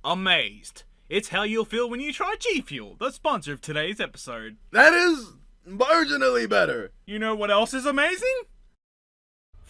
Amazed. It's how you'll feel when you try G Fuel, the sponsor of today's episode. That is marginally better. You know what else is amazing?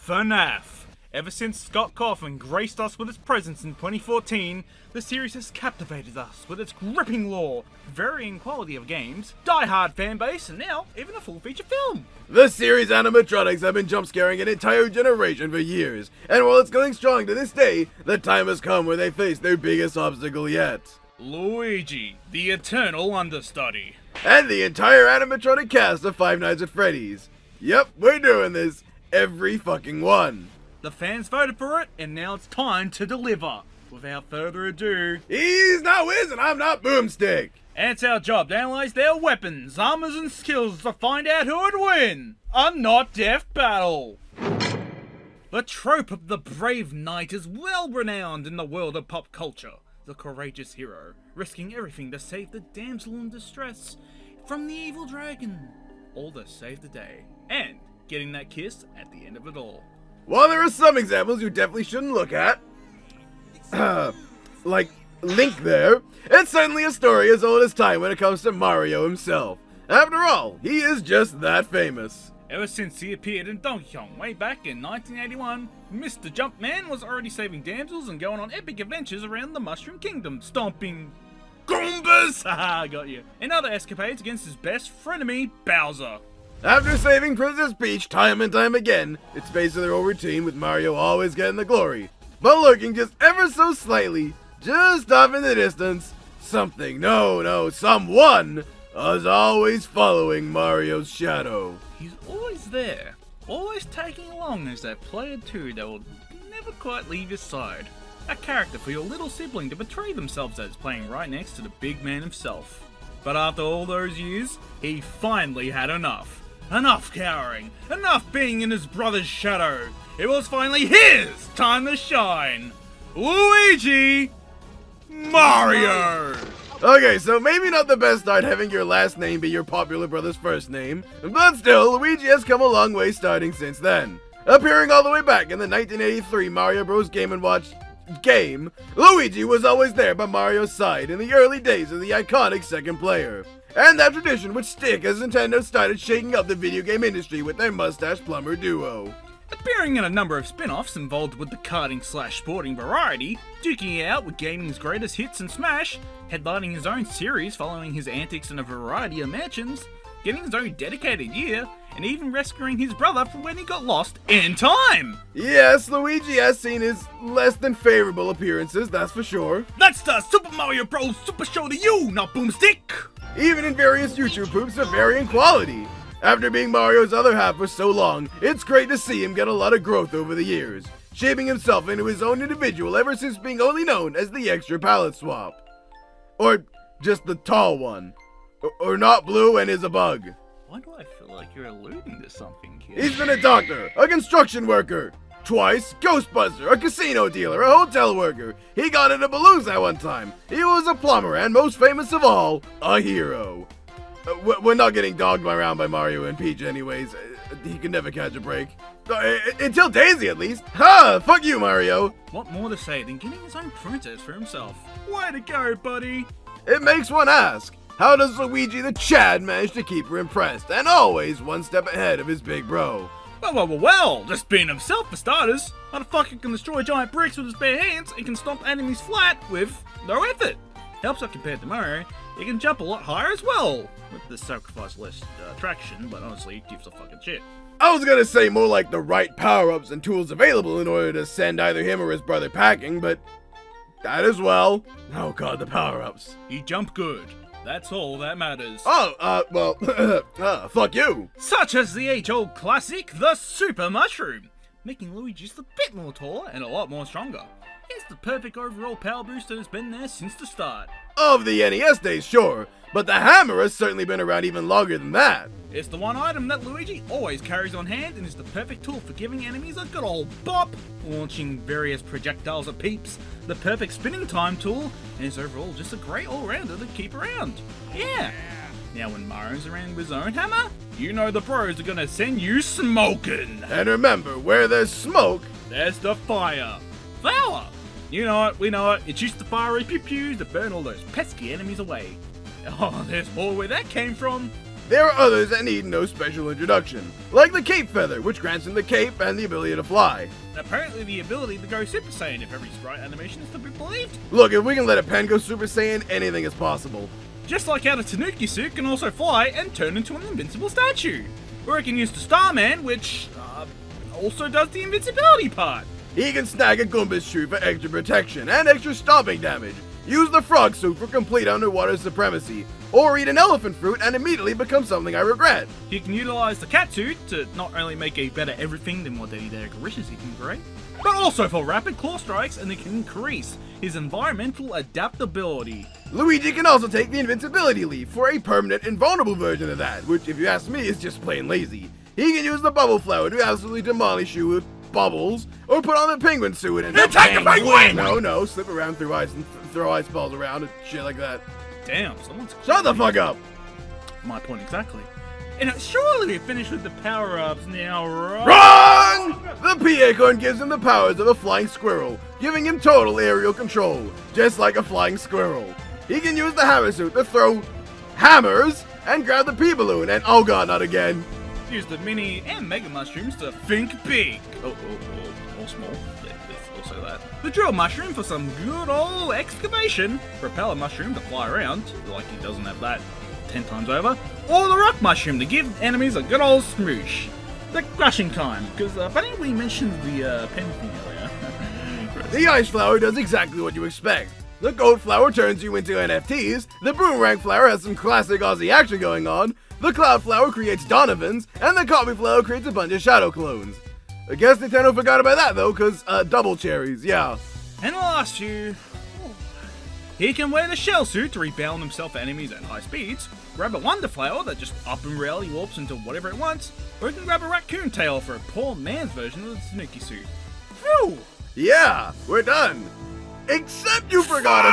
FNaF. Ever since Scott Cawthon graced us with its presence in 2014, the series has captivated us with its gripping lore, varying quality of games, die-hard fanbase, and now even a full feature film. The series animatronics have been jump-scaring an entire generation for years, and while it's going strong to this day, the time has come where they face their biggest obstacle yet. Luigi, the eternal understudy. And the entire animatronic cast of Five Nights at Freddy's. Yep, we're doing this. Every fucking one. The fans voted for it, and now it's time to deliver. Without further ado, He's not Wiz and I'm not Boomstick. and it's our job to analyze their weapons, armors, and skills to find out who would win a not death battle. The trope of the brave knight is well renowned in the world of pop culture. The courageous hero, risking everything to save the damsel in distress from the evil dragon, all to save the day, and getting that kiss at the end of it all. While there are some examples you definitely shouldn't look at, like Link there, it's certainly a story as old as time when it comes to Mario himself. After all, he is just that famous. Ever since he appeared in Donkey Kong way back in 1981, Mr. Jumpman was already saving damsels and going on epic adventures around the Mushroom Kingdom, stomping Goombas! Haha, got you. And other escapades against his best frenemy, Bowser. After saving Princess Peach time and time again, it's basically their old routine with Mario always getting the glory. But looking just ever so slightly, just off in the distance, someone is always following Mario's shadow. He's always there, always tagging along as that player too that will never quite leave your side. A character for your little sibling to betray themselves as, playing right next to the big man himself. But after all those years, he finally had enough. Enough cowering, enough being in his brother's shadow. It was finally his time to shine. Luigi Mario! Okay, so maybe not the best start having your last name be your popular brother's first name, but still, Luigi has come a long way starting since then. Appearing all the way back in the 1983 Mario Bros. Game & Watch game, Luigi was always there by Mario's side in the early days of the iconic second player. And that tradition would stick as Nintendo started shaking up the video game industry with their mustache plumber duo. Appearing in a number of spin-offs involved with the karting/sporting variety, duking it out with gaming's greatest hits and Smash, headlining his own series following his antics in a variety of mansions, getting his own dedicated year, and even rescuing his brother from when he got lost in time! Yes, Luigi has seen his less than favorable appearances, that's for sure. That's the Super Mario Bros. Super Show to you, not Boomstick! Even in various YouTube poops of varying quality. After being Mario's other half for so long, it's great to see him get a lot of growth over the years, shaping himself into his own individual ever since being only known as the extra palette swap. Or just the tall one. Or not blue and is a bug. Why do I feel like you're alluding to something, kid? He's been a doctor, a construction worker, twice, Ghostbuster, a casino dealer, a hotel worker. He got into Palooza one time. He was a plumber, and most famous of all, a hero. We're not getting dogged around by Mario and Peach anyways. He can never catch a break. Until Daisy, at least. Ha! Fuck you, Mario. What more to say than getting his own princess for himself? Way to go, buddy! It makes one ask, how does Luigi the Chad manage to keep her impressed, and always one step ahead of his big bro? Well, just being himself for starters. Motherfucker can destroy giant bricks with his bare hands and can stomp enemies flat with no effort. Helps out compared to Mario, he can jump a lot higher as well, with the sacrifice less traction, but honestly, he gives a fucking shit. I was gonna say more like the right power-ups and tools available in order to send either him or his brother packing, but that as well. Oh god, the power-ups. He jumped good. That's all that matters. Fuck you. Such as the age-old classic, the Super Mushroom, making Luigi just a bit more taller and a lot more stronger. It's the perfect overall power boost that has been there since the start. Of the NES days, sure, but the hammer has certainly been around even longer than that. It's the one item that Luigi always carries on hand and is the perfect tool for giving enemies a good old bop, launching various projectiles at peeps, the perfect spinning time tool, and is overall just a great all-rounder to keep around. Yeah. Now when Mario's around with his own hammer, you know the pros are gonna send you smoking. And remember, where there's smoke, there's the fire. Flower. You know it, we know it. It shoots the fiery pew-pews to burn all those pesky enemies away. Oh, there's more where that came from. There are others that need no special introduction, like the Cape Feather, which grants him the cape and the ability to fly. Apparently the ability to go Super Saiyan if every sprite animation is to be believed. Look, if we can let a pen go Super Saiyan, anything is possible. Just like how the Tanuki suit can also fly and turn into an invincible statue. Or it can use the Starman, which also does the invincibility part. He can snag a Goomba's shoe for extra protection and extra stomping damage, use the frog suit for complete underwater supremacy, or eat an elephant fruit and immediately become something I regret. He can utilize the cat suit to not only make a better everything than what Daddy wishes he can create, but also for rapid claw strikes, and it can increase his environmental adaptability. Luigi can also take the invincibility leaf for a permanent invulnerable version of that, which if you ask me is just plain lazy. He can use the bubble flower to absolutely demolish you with bubbles, or put on the penguin suit and attack the penguin! No, slip around through ice and throw ice balls around and shit like that. Damn, someone's... Shut the fuck up! My point exactly. And surely we finished with the power-ups now, right? Wrong! The PA Acorn gives him the powers of a flying squirrel, giving him total aerial control, just like a flying squirrel. He can use the hammer suit to throw hammers and grab the P-balloon, and oh god, not again. Use the mini and mega mushrooms to think big. Or small. There's also that. The drill mushroom for some good old excavation. Propeller mushroom to fly around, like he doesn't have that 10 times over. Or the rock mushroom to give enemies a good old smoosh. The crushing time, because I think we mentioned the pen thing earlier. The ice flower does exactly what you expect. The gold flower turns you into NFTs, the boomerang flower has some classic Aussie action going on, the cloud flower creates Donovans, and the coffee flower creates a bunch of shadow clones. I guess Nintendo forgot about that though, cause double cherries, yeah. And the last few... He can wear the shell suit to rebound himself at enemies at high speeds, grab a wonder flower that just up and rally warps into whatever it wants, or he can grab a raccoon tail for a poor man's version of the Tanuki suit. Phew! Yeah, we're done. Except you forgot a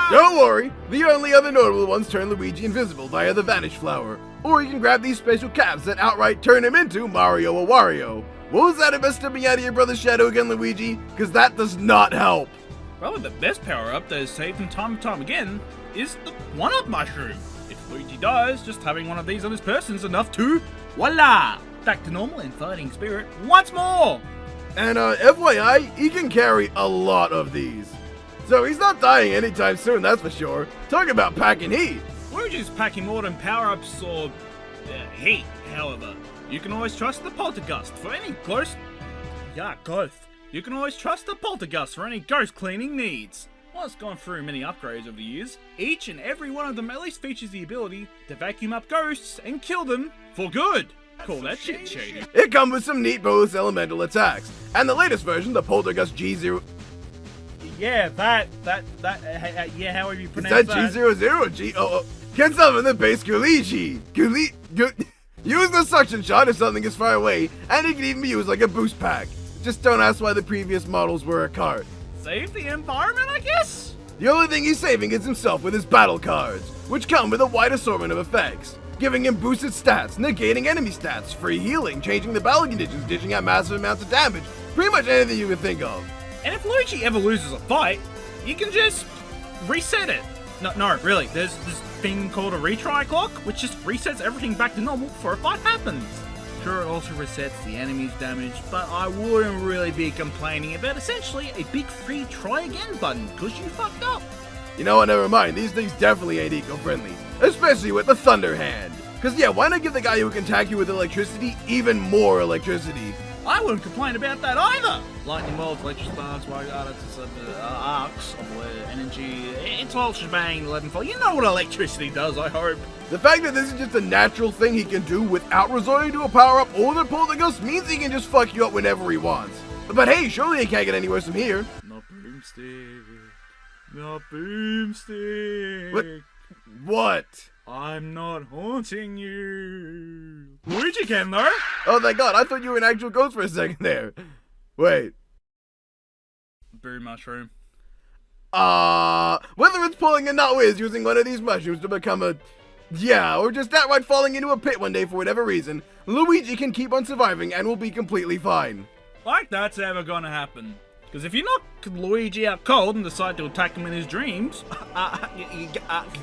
few. Don't worry, the only other notable ones turn Luigi invisible via the Vanish Flower, or you can grab these special caps that outright turn him into Mario or Wario. What was that about stepping out of your brother's shadow again, Luigi? Because that does not help. Probably the best power-up that has saved him time and time again is the one-up mushroom. If Luigi dies, just having one of these on his person is enough to, voila, back to normal and fighting spirit once more. And FYI, he can carry a lot of these. So he's not dying anytime soon, that's for sure. Talk about packing heat. Luigi's packing more than power-ups or heat, however. You can always trust the Poltergust for any ghost... You can always trust the Poltergust for any ghost cleaning needs. While it's gone through many upgrades over the years, each and every one of them at least features the ability to vacuum up ghosts and kill them for good. Call that shit shady. It comes with some neat bonus elemental attacks, and the latest version, the Poltergust G0... Yeah, yeah, however you pronounce that. Is that G00 or G... Can summon the base Luigi. Use the suction shot if something is far away, and it can even be used like a boost pack. Just don't ask why the previous models were a card. Save the environment, I guess? The only thing he's saving is himself with his battle cards, which come with a wide assortment of effects, giving him boosted stats, negating enemy stats, free healing, changing the battle conditions, dishing out massive amounts of damage, pretty much anything you can think of. And if Luigi ever loses a fight, you can just reset it. No, really, there's this thing called a retry clock, which just resets everything back to normal before a fight happens. Sure, it also resets the enemy's damage, but I wouldn't really be complaining about essentially a big free try again button, because you fucked up. You know what, never mind, these things definitely ain't eco-friendly, especially with the Thunder Hand. Cause yeah, why not give the guy who can attack you with electricity even more electricity? I wouldn't complain about that either! Lightning bolts, electric sparks, arcs of energy, it's all shebang, 11-fold. You know what electricity does, I hope. The fact that this is just a natural thing he can do without resorting to a power-up or the Poltergust means he can just fuck you up whenever he wants. But hey, surely he can't get any worse from here. Not boomstick. Not boomstick. What? I'm not haunting you. Luigi can though. Oh thank god, I thought you were an actual ghost for a second there. Wait. Boom mushroom. Whether it's pulling a nut whiz using one of these mushrooms to become a... Yeah, or just outright falling into a pit one day for whatever reason, Luigi can keep on surviving and will be completely fine. Like that's ever gonna happen. Because if you knock Luigi out cold and decide to attack him in his dreams,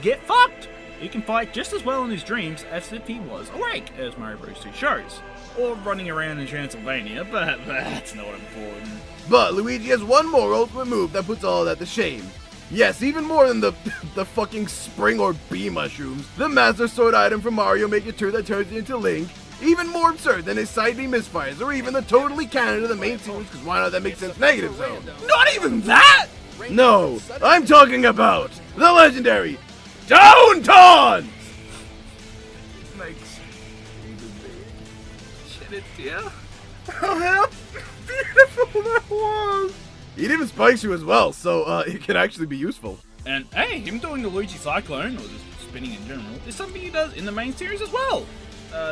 get fucked! He can fight just as well in his dreams as if he was awake, as Mario Bros. 2 shows. Or running around in Transylvania, but that's not important. But Luigi has one more ultimate move that puts all of that to shame. Yes, even more than the fucking spring or bee mushrooms, the Master Sword item from Mario Maker 2 that turns you into Link, even more absurd than his side B misfires, or even the totally canon of the main series, because why not, that makes sense, Negative Zone. Not even that! No, I'm talking about the legendary Deviantart! Makes shit it, yeah? Oh, how beautiful that was! It even spikes you as well, so it can actually be useful. And hey, him doing the Luigi Cyclone, or just spinning in general, is something he does in the main series as well.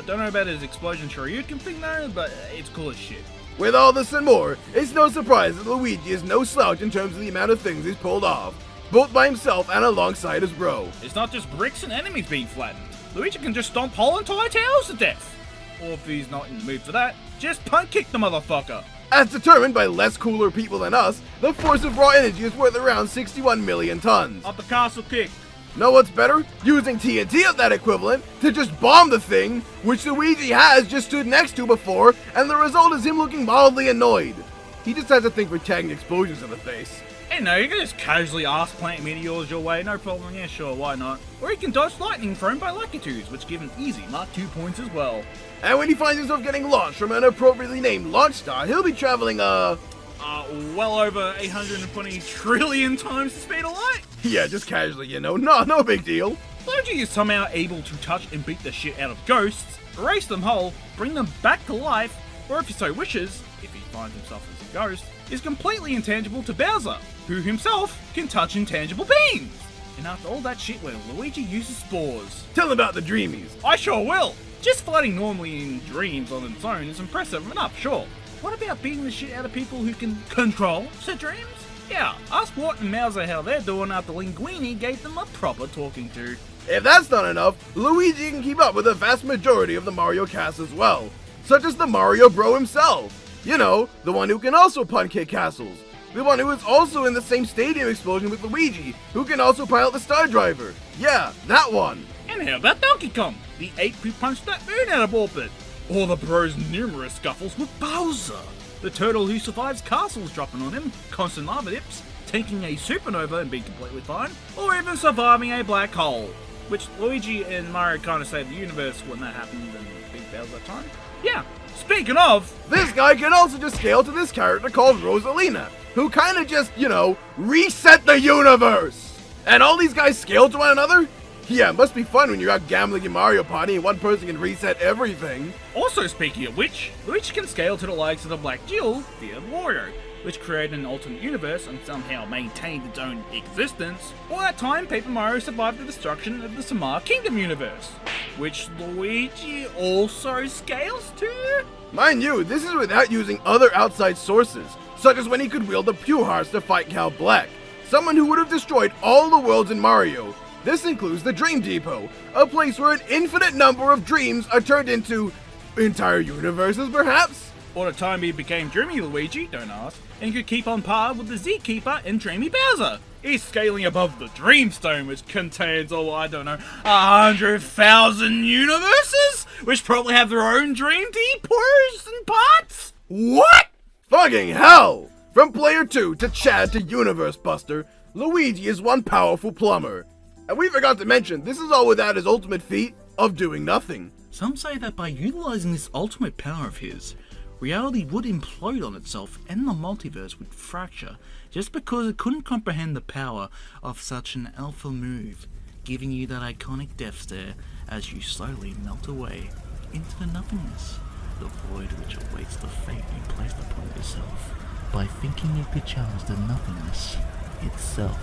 Don't know about his Explosion Shoryuken thing though, but it's cool as shit. With all this and more, it's no surprise that Luigi is no slouch in terms of the amount of things he's pulled off, both by himself and alongside his bro. It's not just bricks and enemies being flattened. Luigi can just stomp whole entire towers to death. Or if he's not in the mood for that, just punt kick the motherfucker. As determined by less cooler people than us, the force of raw energy is worth around 61 million tons. Up the castle kick. Know what's better? Using TNT at that equivalent to just bomb the thing, which Luigi has just stood next to before, and the result is him looking mildly annoyed. He just has a thing for tagging explosions in the face. Hey, no, you can just casually ask plant meteors your way, no problem, yeah sure, why not? Or you can dodge lightning thrown by Lucky Twos, which give him easy mark 2 points as well. And when he finds himself getting launched from an appropriately named launch star, he'll be traveling, well over 820 trillion times the speed of light. Yeah, just casually, you know, no big deal. Luigi is somehow able to touch and beat the shit out of ghosts, erase them whole, bring them back to life, or if he so wishes, if he finds himself as a ghost, is completely intangible to Bowser, who himself can touch intangible beings. And after all that shit where Luigi uses spores. Tell him about the Dreamies. I sure will! Just floating normally in dreams on its own is impressive enough, sure. What about beating the shit out of people who can control said dreams? Yeah, ask Wart and Mauser how they're doing after Linguini gave them a proper talking to. If that's not enough, Luigi can keep up with the vast majority of the Mario cast as well, such as the Mario Bro himself. You know, the one who can also punt kick castles. The one who is also in the same stadium explosion with Luigi, who can also pilot the Star Driver. Yeah, that one. And how about Donkey Kong, the ape who punched that moon out of orbit? Or the bro's numerous scuffles with Bowser, the turtle who survives castles dropping on him, constant lava dips, taking a supernova and being completely fine, or even surviving a black hole. Which Luigi and Mario kind of saved the universe when that happened and beat Bowser that time. Yeah, speaking of... This guy can also just scale to this character called Rosalina, who kind of just, you know, reset the universe! And all these guys scale to one another? Yeah, it must be fun when you're out gambling in Mario Party and one person can reset everything. Also speaking of which, Luigi can scale to the likes of the Black Jewel via Wario, which created an alternate universe and somehow maintained its own existence. All that time, Paper Mario survived the destruction of the Samar Kingdom universe, which Luigi also scales to? Mind you, this is without using other outside sources, such as when he could wield the Pure Hearts to fight Cal Black, someone who would have destroyed all the worlds in Mario. This includes the Dream Depot, a place where an infinite number of dreams are turned into entire universes, perhaps? Or the time he became Dreamy Luigi, don't ask, and could keep on par with the Z Keeper and Dreamy Bowser. He's scaling above the Dreamstone, which contains, 100,000 universes, which probably have their own Dream Depots and parts? What? Fucking hell! From Player 2 to Chad to Universe Buster, Luigi is one powerful plumber. And we forgot to mention, this is all without his ultimate feat of doing nothing. Some say that by utilizing this ultimate power of his, reality would implode on itself and the multiverse would fracture, just because it couldn't comprehend the power of such an alpha move, giving you that iconic death stare as you slowly melt away into the nothingness, the void which awaits the fate you placed upon yourself by thinking you could challenge the nothingness itself.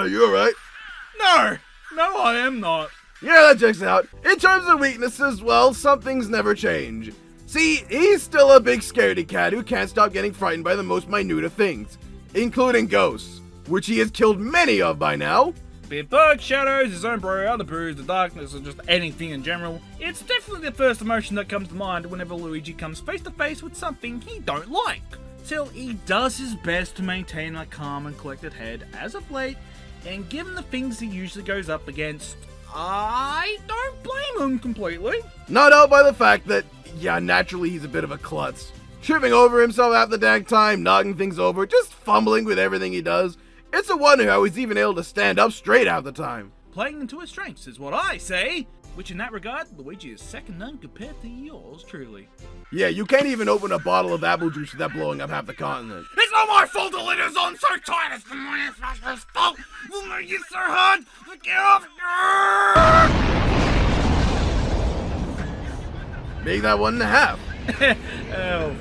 You alright? No, I am not. Yeah, that checks out. In terms of weaknesses, well, some things never change. See, he's still a big scaredy cat who can't stop getting frightened by the most minute of things, including ghosts, which he has killed many of by now. Be it dark shadows, his own bro, other brews, the darkness, or just anything in general, it's definitely the first emotion that comes to mind whenever Luigi comes face to face with something he don't like. Still, he does his best to maintain a calm and collected head as of late, and given the things he usually goes up against, I don't blame him completely. Not out by the fact that, yeah, naturally he's a bit of a klutz. Tripping over himself half the dang time, knocking things over, just fumbling with everything he does. It's a wonder how he's even able to stand up straight half the time. Playing into his strengths is what I say, which in that regard, Luigi is second none compared to yours truly. Yeah, you can't even open a bottle of apple juice without blowing up half the continent. It's not my fault the lid's on so tight, it's the manufacturer's fault! We'll make it so hard to get off! Make that 1.5. Oh.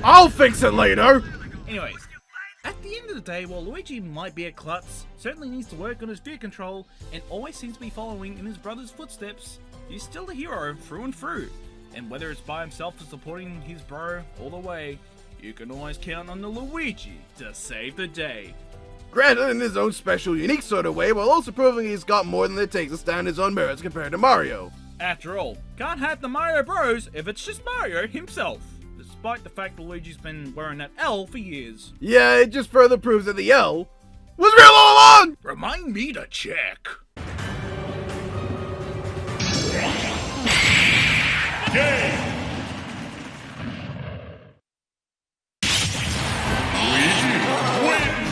I'll fix it later! Anyways, at the end of the day, while Luigi might be a klutz, certainly needs to work on his fear control, and always seems to be following in his brother's footsteps, he's still a hero through and through. And whether it's by himself or supporting his bro all the way, you can always count on the Luigi to save the day. Granted, in his own special, unique sort of way, while also proving he's got more than it takes to stand his own merits compared to Mario. After all, can't have the Mario Bros if it's just Mario himself, despite the fact that Luigi's been wearing that L for years. Yeah, it just further proves that the L was real all along! Remind me to check. Game! Luigi wins!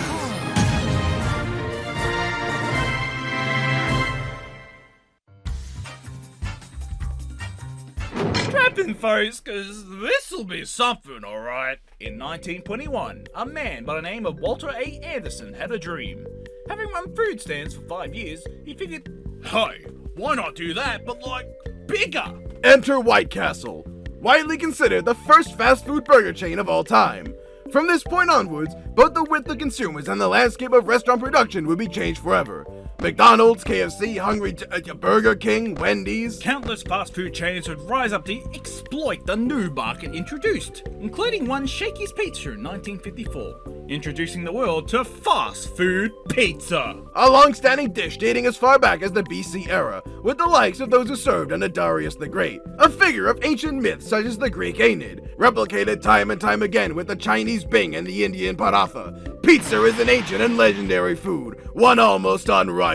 Strap in, folks, cause this'll be something, alright. In 1921, a man by the name of Walter A. Anderson had a dream. Having run food stands for 5 years, he figured, hey, why not do that, but like, bigger? Enter White Castle, widely considered the first fast food burger chain of all time. From this point onwards, both the width of consumers and the landscape of restaurant production would be changed forever. McDonald's, KFC, Burger King, Wendy's. Countless fast food chains would rise up to exploit the new market introduced, including one Shakey's Pizza in 1954, introducing the world to fast food pizza. A long-standing dish dating as far back as the BC era, with the likes of those who served under Darius the Great, a figure of ancient myths such as the Greek Ennard, replicated time and time again with the Chinese Bing and the Indian Paratha. Pizza is an ancient and legendary food, one almost unrivaled.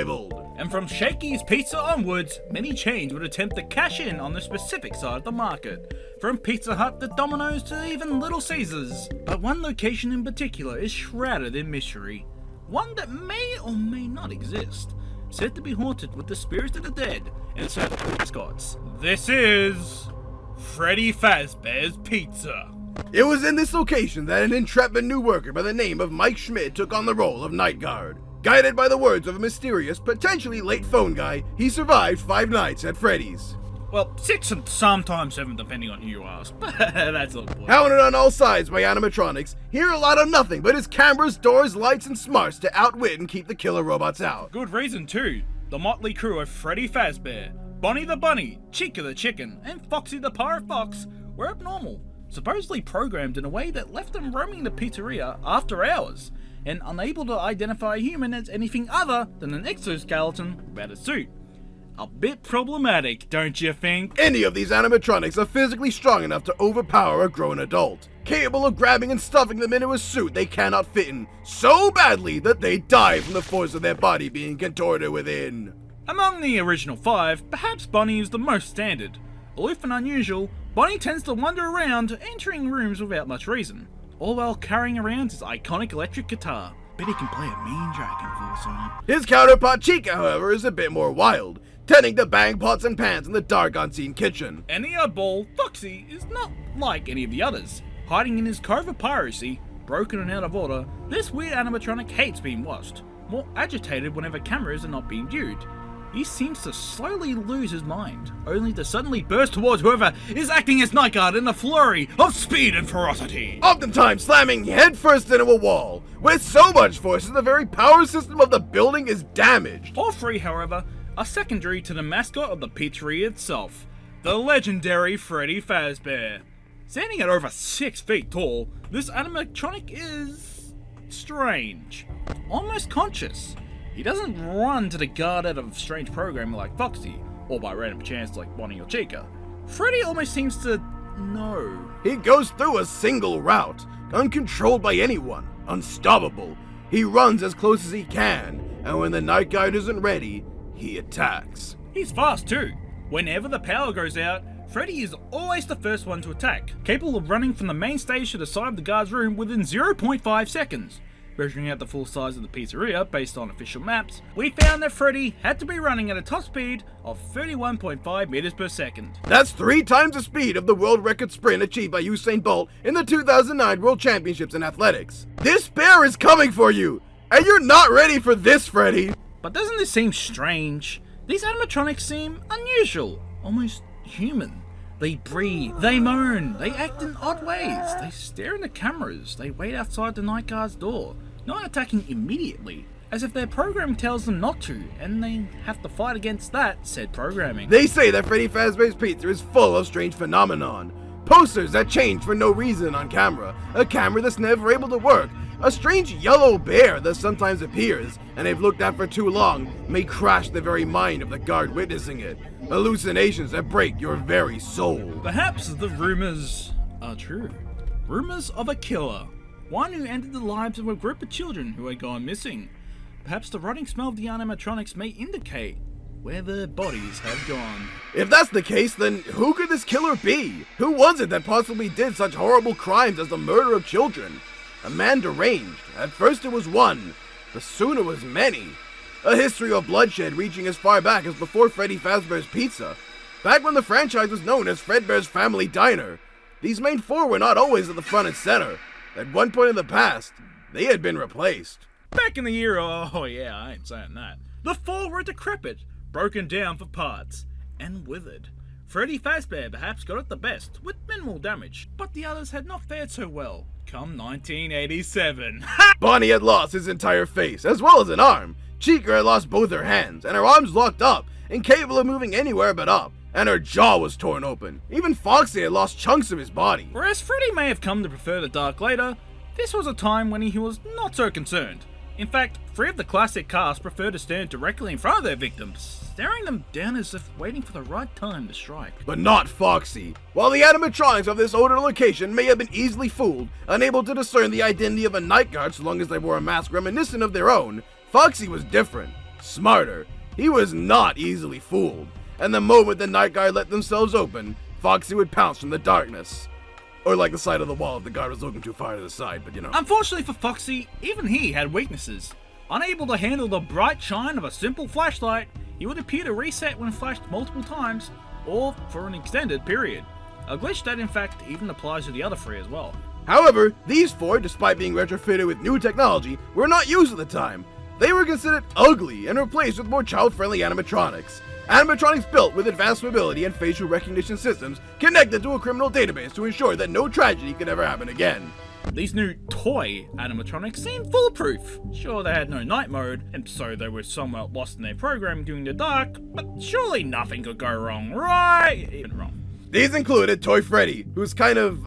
And from Shakey's Pizza onwards, many chains would attempt to cash in on the specific side of the market, from Pizza Hut to Domino's to even Little Caesars. But one location in particular is shrouded in mystery, one that may or may not exist, said to be haunted with the spirits of the dead and serve mascots. This is Freddy Fazbear's Pizza. It was in this location that an intrepid new worker by the name of Mike Schmidt took on the role of night guard. Guided by the words of a mysterious, potentially late phone guy, he survived 5 nights at Freddy's. Well, 6 and sometimes 7 depending on who you ask, but that's a little point. Hounded on all sides by animatronics, here a lot of nothing but his cameras, doors, lights, and smarts to outwit and keep the killer robots out. Good reason too. The motley crew of Freddy Fazbear, Bonnie the Bunny, Chica the Chicken, and Foxy the Pirate Fox were abnormal, supposedly programmed in a way that left them roaming the pizzeria after hours, and unable to identify a human as anything other than an exoskeleton without a suit. A bit problematic, don't you think? Any of these animatronics are physically strong enough to overpower a grown adult, capable of grabbing and stuffing them into a suit they cannot fit in, so badly that they die from the force of their body being contorted within. Among the original 5, perhaps Bonnie is the most standard. Aloof and unusual, Bonnie tends to wander around, entering rooms without much reason, all while carrying around his iconic electric guitar. Bet he can play a mean dragon voice on it. His counterpart Chica, however, is a bit more wild, tending to bang pots and pans in the dark unseen kitchen. And the oddball, Foxy, is not like any of the others. Hiding in his cove of piracy, broken and out of order, this weird animatronic hates being watched, more agitated whenever cameras are not being viewed. He seems to slowly lose his mind, only to suddenly burst towards whoever is acting as night guard in a flurry of speed and ferocity. Oftentimes slamming headfirst into a wall, with so much force that the very power system of the building is damaged. All 3, however, are secondary to the mascot of the pizzeria itself, the legendary Freddy Fazbear. Standing at over 6 feet tall, this animatronic is strange, almost conscious. He doesn't run to the guard out of strange programming like Foxy, or by random chance like Bonnie or Chica. Freddy almost seems to know. He goes through a single route, uncontrolled by anyone, unstoppable. He runs as close as he can, and when the night guard isn't ready, he attacks. He's fast too. Whenever the power goes out, Freddy is always the first one to attack, capable of running from the main stage to the side of the guard's room within 0.5 seconds. Measuring out the full size of the pizzeria based on official maps, we found that Freddy had to be running at a top speed of 31.5 meters per second. That's 3 times the speed of the world record sprint achieved by Usain Bolt in the 2009 World Championships in Athletics. This bear is coming for you, and you're not ready for this, Freddy. But doesn't this seem strange? These animatronics seem unusual, almost human. They breathe, they moan, they act in odd ways, they stare into cameras, they wait outside the night guard's door, not attacking immediately, as if their program tells them not to, and they have to fight against that said programming. They say that Freddy Fazbear's Pizza is full of strange phenomenon. Posters that change for no reason on camera, a camera that's never able to work, a strange yellow bear that sometimes appears, and if looked at for too long, may crash the very mind of the guard witnessing it. Hallucinations that break your very soul. Perhaps the rumors are true. Rumors of a killer. One who ended the lives of a group of children who had gone missing. Perhaps the rotting smell of the animatronics may indicate where their bodies have gone. If that's the case, then who could this killer be? Who was it that possibly did such horrible crimes as the murder of children? A man deranged. At first it was one, but soon it was many. A history of bloodshed reaching as far back as before Freddy Fazbear's Pizza. Back when the franchise was known as Fredbear's Family Diner. These main 4 were not always at the front and center. At one point in the past, they had been replaced. Back in the year, oh yeah, I ain't saying that. The 4 were decrepit, broken down for parts, and withered. Freddy Fazbear perhaps got it the best, with minimal damage, but the others had not fared so well. Come 1987. Bonnie had lost his entire face, as well as an arm. Chica had lost both her hands, and her arms locked up, incapable of moving anywhere but up, and her jaw was torn open. Even Foxy had lost chunks of his body. Whereas Freddy may have come to prefer the dark later, this was a time when he was not so concerned. In fact, 3 of the classic cast preferred to stand directly in front of their victims, staring them down as if waiting for the right time to strike. But not Foxy. While the animatronics of this older location may have been easily fooled, unable to discern the identity of a night guard so long as they wore a mask reminiscent of their own, Foxy was different, smarter. He was not easily fooled, and the moment the night guard let themselves open, Foxy would pounce from the darkness. Or like the side of the wall if the guard was looking too far to the side, but you know. Unfortunately for Foxy, even he had weaknesses. Unable to handle the bright shine of a simple flashlight, he would appear to reset when flashed multiple times, or for an extended period. A glitch that in fact even applies to the other 3 as well. However, these 4, despite being retrofitted with new technology, were not used at the time. They were considered ugly and replaced with more child-friendly animatronics. Animatronics built with advanced mobility and facial recognition systems connected to a criminal database to ensure that no tragedy could ever happen again. These new toy animatronics seemed foolproof. Sure, they had no night mode, and so they were somewhat lost in their programming during the dark, but surely nothing could go wrong, right? Even wrong. These included Toy Freddy, who's kind of,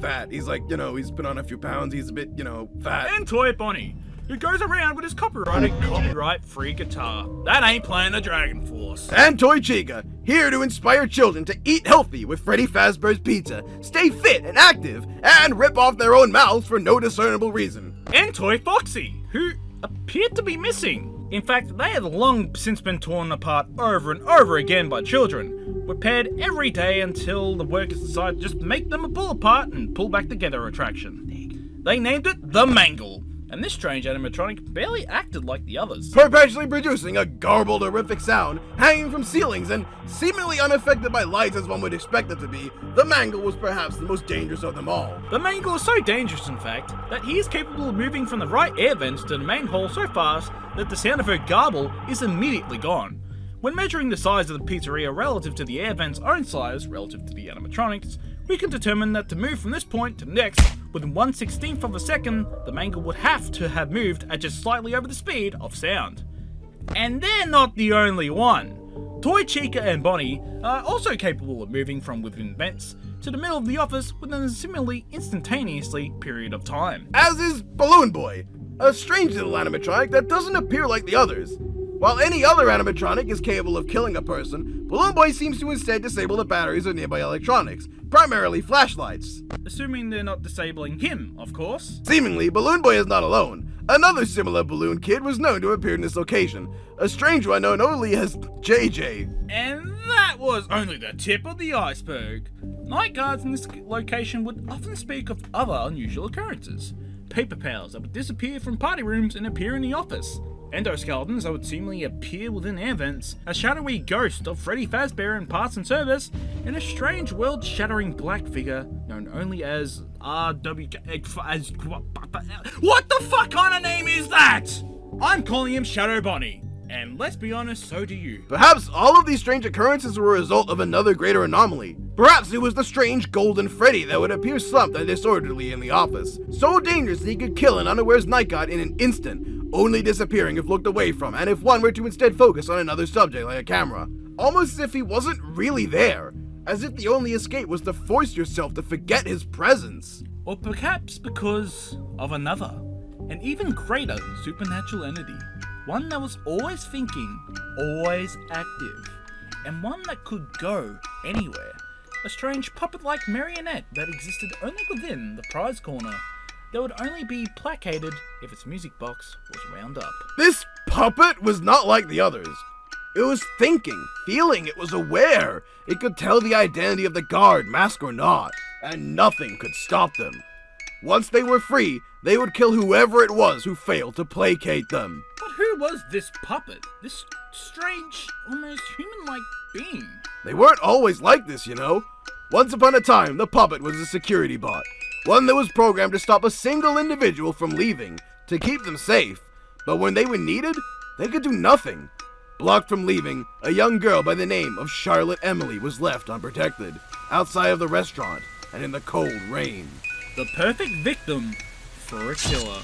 fat. He's like, he's put on a few pounds, he's a bit, fat. And Toy Bonnie, who goes around with his copyright-free guitar. That ain't playing the Dragon Force. And Toy Chica, here to inspire children to eat healthy with Freddy Fazbear's Pizza, stay fit and active, and rip off their own mouths for no discernible reason. And Toy Foxy, who appeared to be missing. In fact, they had long since been torn apart over and over again by children, repaired every day until the workers decided to just make them a pull apart and pull back together attraction. They named it the Mangle. And this strange animatronic barely acted like the others. Perpetually producing a garbled, horrific sound, hanging from ceilings, and seemingly unaffected by lights as one would expect it to be, the Mangle was perhaps the most dangerous of them all. The Mangle is so dangerous, in fact, that he is capable of moving from the right air vents to the main hole so fast that the sound of her garble is immediately gone. When measuring the size of the pizzeria relative to the air vent's own size relative to the animatronics, we can determine that to move from this point to the next, within 1/16th of a second, the Mangle would have to have moved at just slightly over the speed of sound. And they're not the only one. Toy Chica and Bonnie are also capable of moving from within vents to the middle of the office within a similarly instantaneously period of time. As is Balloon Boy. a strange little animatronic that doesn't appear like the others. While any other animatronic is capable of killing a person, Balloon Boy seems to instead disable the batteries of nearby electronics, primarily flashlights. Assuming they're not disabling him, of course. Seemingly, Balloon Boy is not alone. Another similar balloon kid was known to appear in this location, a strange one known only as JJ. And that was only the tip of the iceberg. Night guards in this location would often speak of other unusual occurrences. Paper pals that would disappear from party rooms and appear in the office. Endoskeletons that would seemingly appear within air vents, a shadowy ghost of Freddy Fazbear in parts and service, and a strange world-shattering black figure known only as What the fuck kind of name is that? I'm calling him Shadow Bonnie. And let's be honest, so do you. Perhaps all of these strange occurrences were a result of another greater anomaly. Perhaps it was the strange golden Freddy that would appear slumped and disorderly in the office, so dangerous that he could kill an unawares night guard in an instant, only disappearing if looked away from and if one were to instead focus on another subject like a camera. Almost as if he wasn't really there, as if the only escape was to force yourself to forget his presence. Or perhaps because of another, an even greater supernatural entity. One that was always thinking, always active, and one that could go anywhere. A strange puppet-like marionette that existed only within the prize corner, that would only be placated if its music box was wound up. This puppet was not like the others. It was thinking, feeling, it was aware. It could tell the identity of the guard, mask or not, and nothing could stop them. Once they were free, they would kill whoever it was who failed to placate them. But who was this puppet? This strange, almost human-like being? They weren't always like this, you know. Once upon a time, the puppet was a security bot. One that was programmed to stop a single individual from leaving, to keep them safe. But when they were needed, they could do nothing. Blocked from leaving, a young girl by the name of Charlotte Emily was left unprotected, outside of the restaurant, and in the cold rain. The perfect victim for a killer.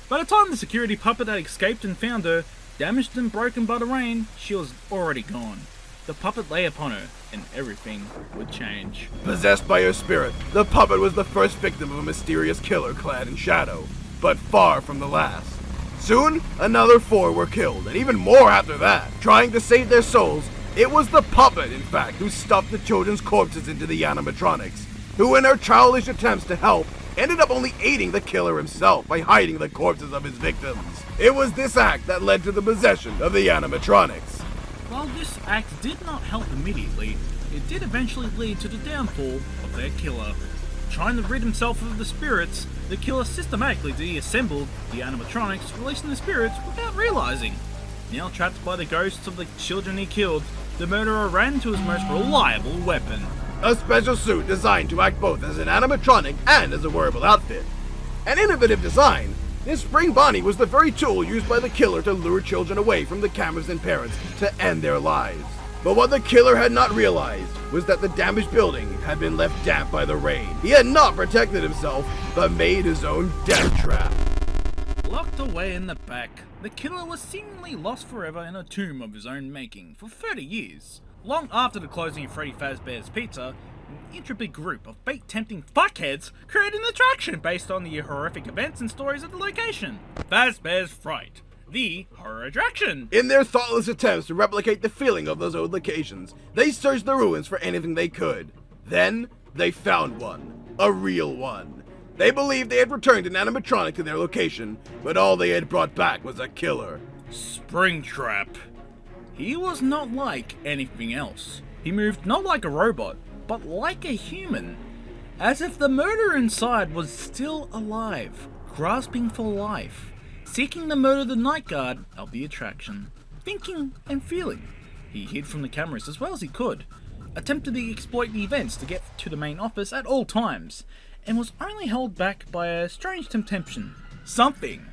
By the time the security puppet had escaped and found her, damaged and broken by the rain, she was already gone. The puppet lay upon her, and everything would change. Possessed by her spirit, the puppet was the first victim of a mysterious killer clad in shadow, but far from the last. Soon, another 4 were killed, and even more after that. Trying to save their souls, it was the puppet, in fact, who stuffed the children's corpses into the animatronics, who in her childish attempts to help, ended up only aiding the killer himself by hiding the corpses of his victims. It was this act that led to the possession of the animatronics. While this act did not help immediately, it did eventually lead to the downfall of their killer. Trying to rid himself of the spirits, the killer systematically deassembled the animatronics, releasing the spirits without realizing. Now trapped by the ghosts of the children he killed, the murderer ran to his most reliable weapon. A special suit designed to act both as an animatronic and as a wearable outfit. An innovative design, this Spring Bonnie was the very tool used by the killer to lure children away from the cameras and parents to end their lives. But what the killer had not realized was that the damaged building had been left damp by the rain. He had not protected himself, but made his own death trap. Locked away in the back, the killer was seemingly lost forever in a tomb of his own making for 30 years. Long after the closing of Freddy Fazbear's Pizza, an intrepid group of bait-tempting fuckheads created an attraction based on the horrific events and stories of the location. Fazbear's Fright, the horror attraction. In their thoughtless attempts to replicate the feeling of those old locations, they searched the ruins for anything they could. Then, they found one. A real one. They believed they had returned an animatronic to their location, but all they had brought back was a killer. Springtrap. He was not like anything else. He moved not like a robot, but like a human. As if the murderer inside was still alive, grasping for life, seeking to murder the night guard of the attraction. Thinking and feeling. He hid from the cameras as well as he could, attempted to exploit the events to get to the main office at all times, and was only held back by a strange temptation. Something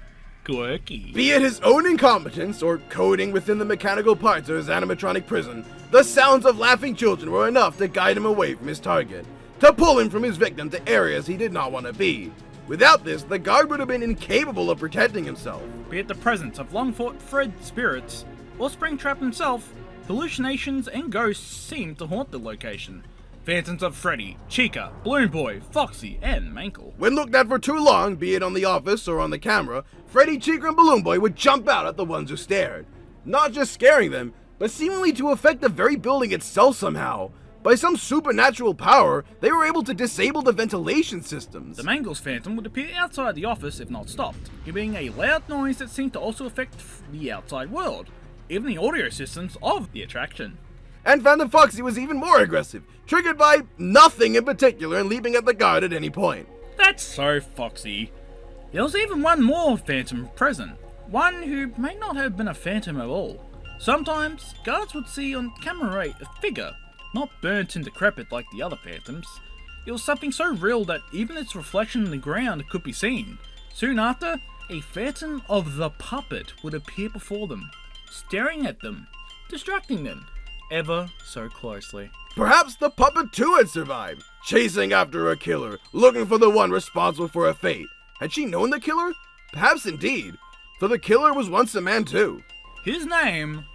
quirky. Be it his own incompetence or coding within the mechanical parts of his animatronic prison, the sounds of laughing children were enough to guide him away from his target, to pull him from his victim to areas he did not want to be. Without this, the guard would have been incapable of protecting himself. Be it the presence of long-fought Fred spirits, or Springtrap himself, hallucinations and ghosts seemed to haunt the location. Phantoms of Freddy, Chica, Balloon Boy, Foxy, and Mangle. When looked at for too long, be it on the office or on the camera, Freddy, Chica, and Balloon Boy would jump out at the ones who stared. Not just scaring them, but seemingly to affect the very building itself somehow. By some supernatural power, they were able to disable the ventilation systems. The Mangle's phantom would appear outside the office if not stopped, giving a loud noise that seemed to also affect the outside world, even the audio systems of the attraction. And Phantom Foxy was even more aggressive, triggered by nothing in particular and leaping at the guard at any point. That's so Foxy. There was even one more phantom present, one who may not have been a phantom at all. Sometimes, guards would see on camera a figure, not burnt and decrepit like the other phantoms. It was something so real that even its reflection in the ground could be seen. Soon after, a phantom of the puppet would appear before them, staring at them, distracting them, ever so closely. Perhaps the puppet too had survived, chasing after a killer, looking for the one responsible for her fate. Had she known the killer? Perhaps indeed, for the killer was once a man too. His name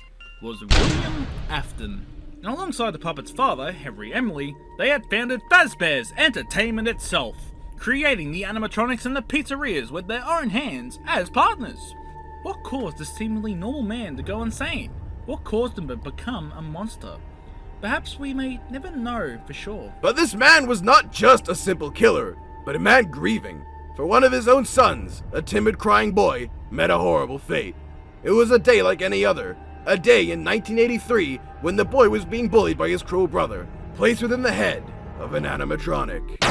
was William Afton, and alongside the puppet's father, Henry Emily, they had founded Fazbear's Entertainment itself, creating the animatronics and the pizzerias with their own hands as partners. What caused this seemingly normal man to go insane? What caused him to become a monster? Perhaps we may never know for sure. But this man was not just a simple killer, but a man grieving. For one of his own sons, a timid crying boy, met a horrible fate. It was a day like any other. A day in 1983 when the boy was being bullied by his cruel brother, placed within the head of an animatronic.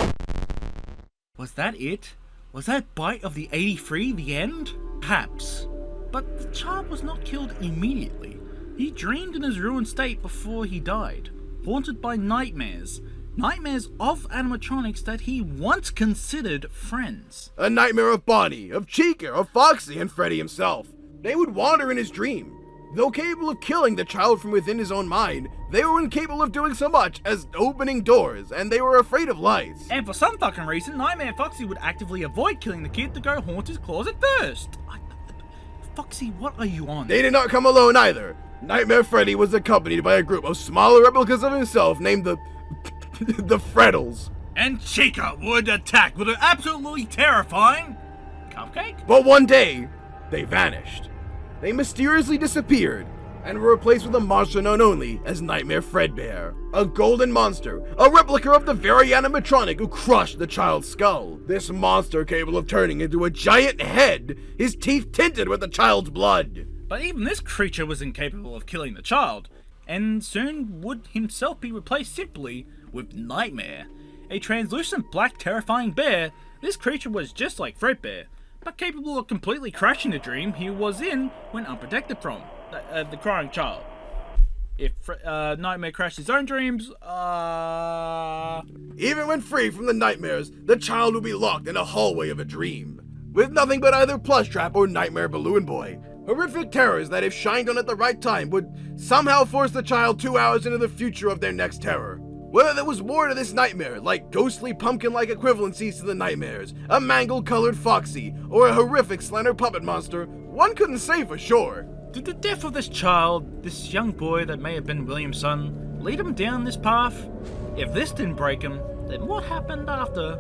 Was that it? Was that bite of the 83 the end? Perhaps. But the child was not killed immediately. He dreamed in his ruined state before he died, haunted by nightmares. Nightmares of animatronics that he once considered friends. A nightmare of Bonnie, of Chica, of Foxy, and Freddy himself. They would wander in his dream. Though capable of killing the child from within his own mind, they were incapable of doing so much as opening doors, and they were afraid of lights. And for some fucking reason, Nightmare Foxy would actively avoid killing the kid to go haunt his closet first. Foxy, what are you on? They did not come alone either. Nightmare Freddy was accompanied by a group of smaller replicas of himself named the Freddles. And Chica would attack with an absolutely terrifying cupcake? But one day, they vanished. They mysteriously disappeared and were replaced with a monster known only as Nightmare Fredbear. A golden monster, a replica of the very animatronic who crushed the child's skull. This monster capable of turning into a giant head, his teeth tinted with the child's blood. But even this creature was incapable of killing the child, and soon would himself be replaced simply with Nightmare. A translucent black terrifying bear, this creature was just like Fredbear, but capable of completely crashing the dream he was in when unprotected from the crying child. If Nightmare crashed his own dreams, Even when free from the nightmares, the child would be locked in a hallway of a dream, with nothing but either Plush Trap or Nightmare Balloon Boy. Horrific terrors that if shined on at the right time would somehow force the child 2 hours into the future of their next terror. Whether there was more to this nightmare, like ghostly pumpkin-like equivalencies to the nightmares, a mangle-colored Foxy, or a horrific slender puppet monster, one couldn't say for sure. Did the death of this child, this young boy that may have been William's son, lead him down this path? If this didn't break him, then what happened after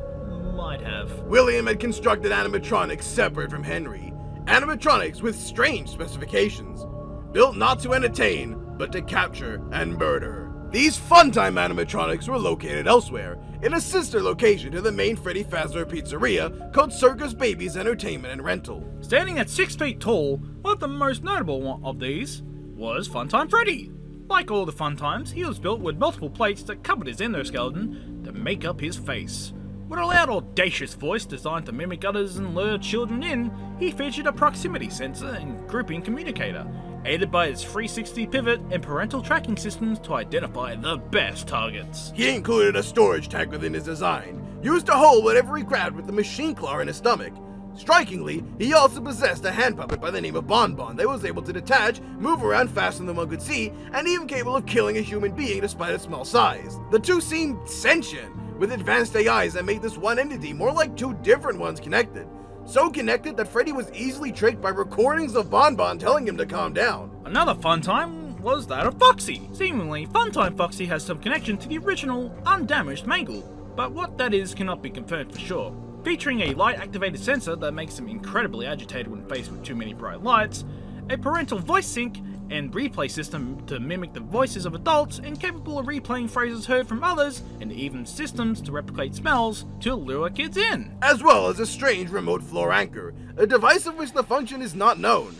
might have. William had constructed animatronics separate from Henry. Animatronics with strange specifications. Built not to entertain, but to capture and murder. These Funtime animatronics were located elsewhere, in a sister location to the main Freddy Fazbear pizzeria called Circus Babies Entertainment and Rental. Standing at 6 feet tall, one of the most notable of these was Funtime Freddy. Like all the Funtimes, he was built with multiple plates that covered his endoskeleton to make up his face. With a loud, audacious voice designed to mimic others and lure children in, he featured a proximity sensor and grouping communicator, aided by his 360 pivot and parental tracking systems to identify the best targets. He included a storage tank within his design, used to hold whatever he grabbed with the machine claw in his stomach. Strikingly, he also possessed a hand puppet by the name of Bonbon that was able to detach, move around faster than one could see, and even capable of killing a human being despite its small size. The two seemed sentient, with advanced AIs that made this one entity more like two different ones connected. So connected that Freddy was easily tricked by recordings of Bonbon telling him to calm down. Another Funtime was that of Foxy. Seemingly, Funtime Foxy has some connection to the original, undamaged Mangle, but what that is cannot be confirmed for sure. Featuring a light-activated sensor that makes him incredibly agitated when faced with too many bright lights, a parental voice sync and replay system to mimic the voices of adults and capable of replaying phrases heard from others, and even systems to replicate smells to lure kids in. As well as a strange remote floor anchor, a device of which the function is not known.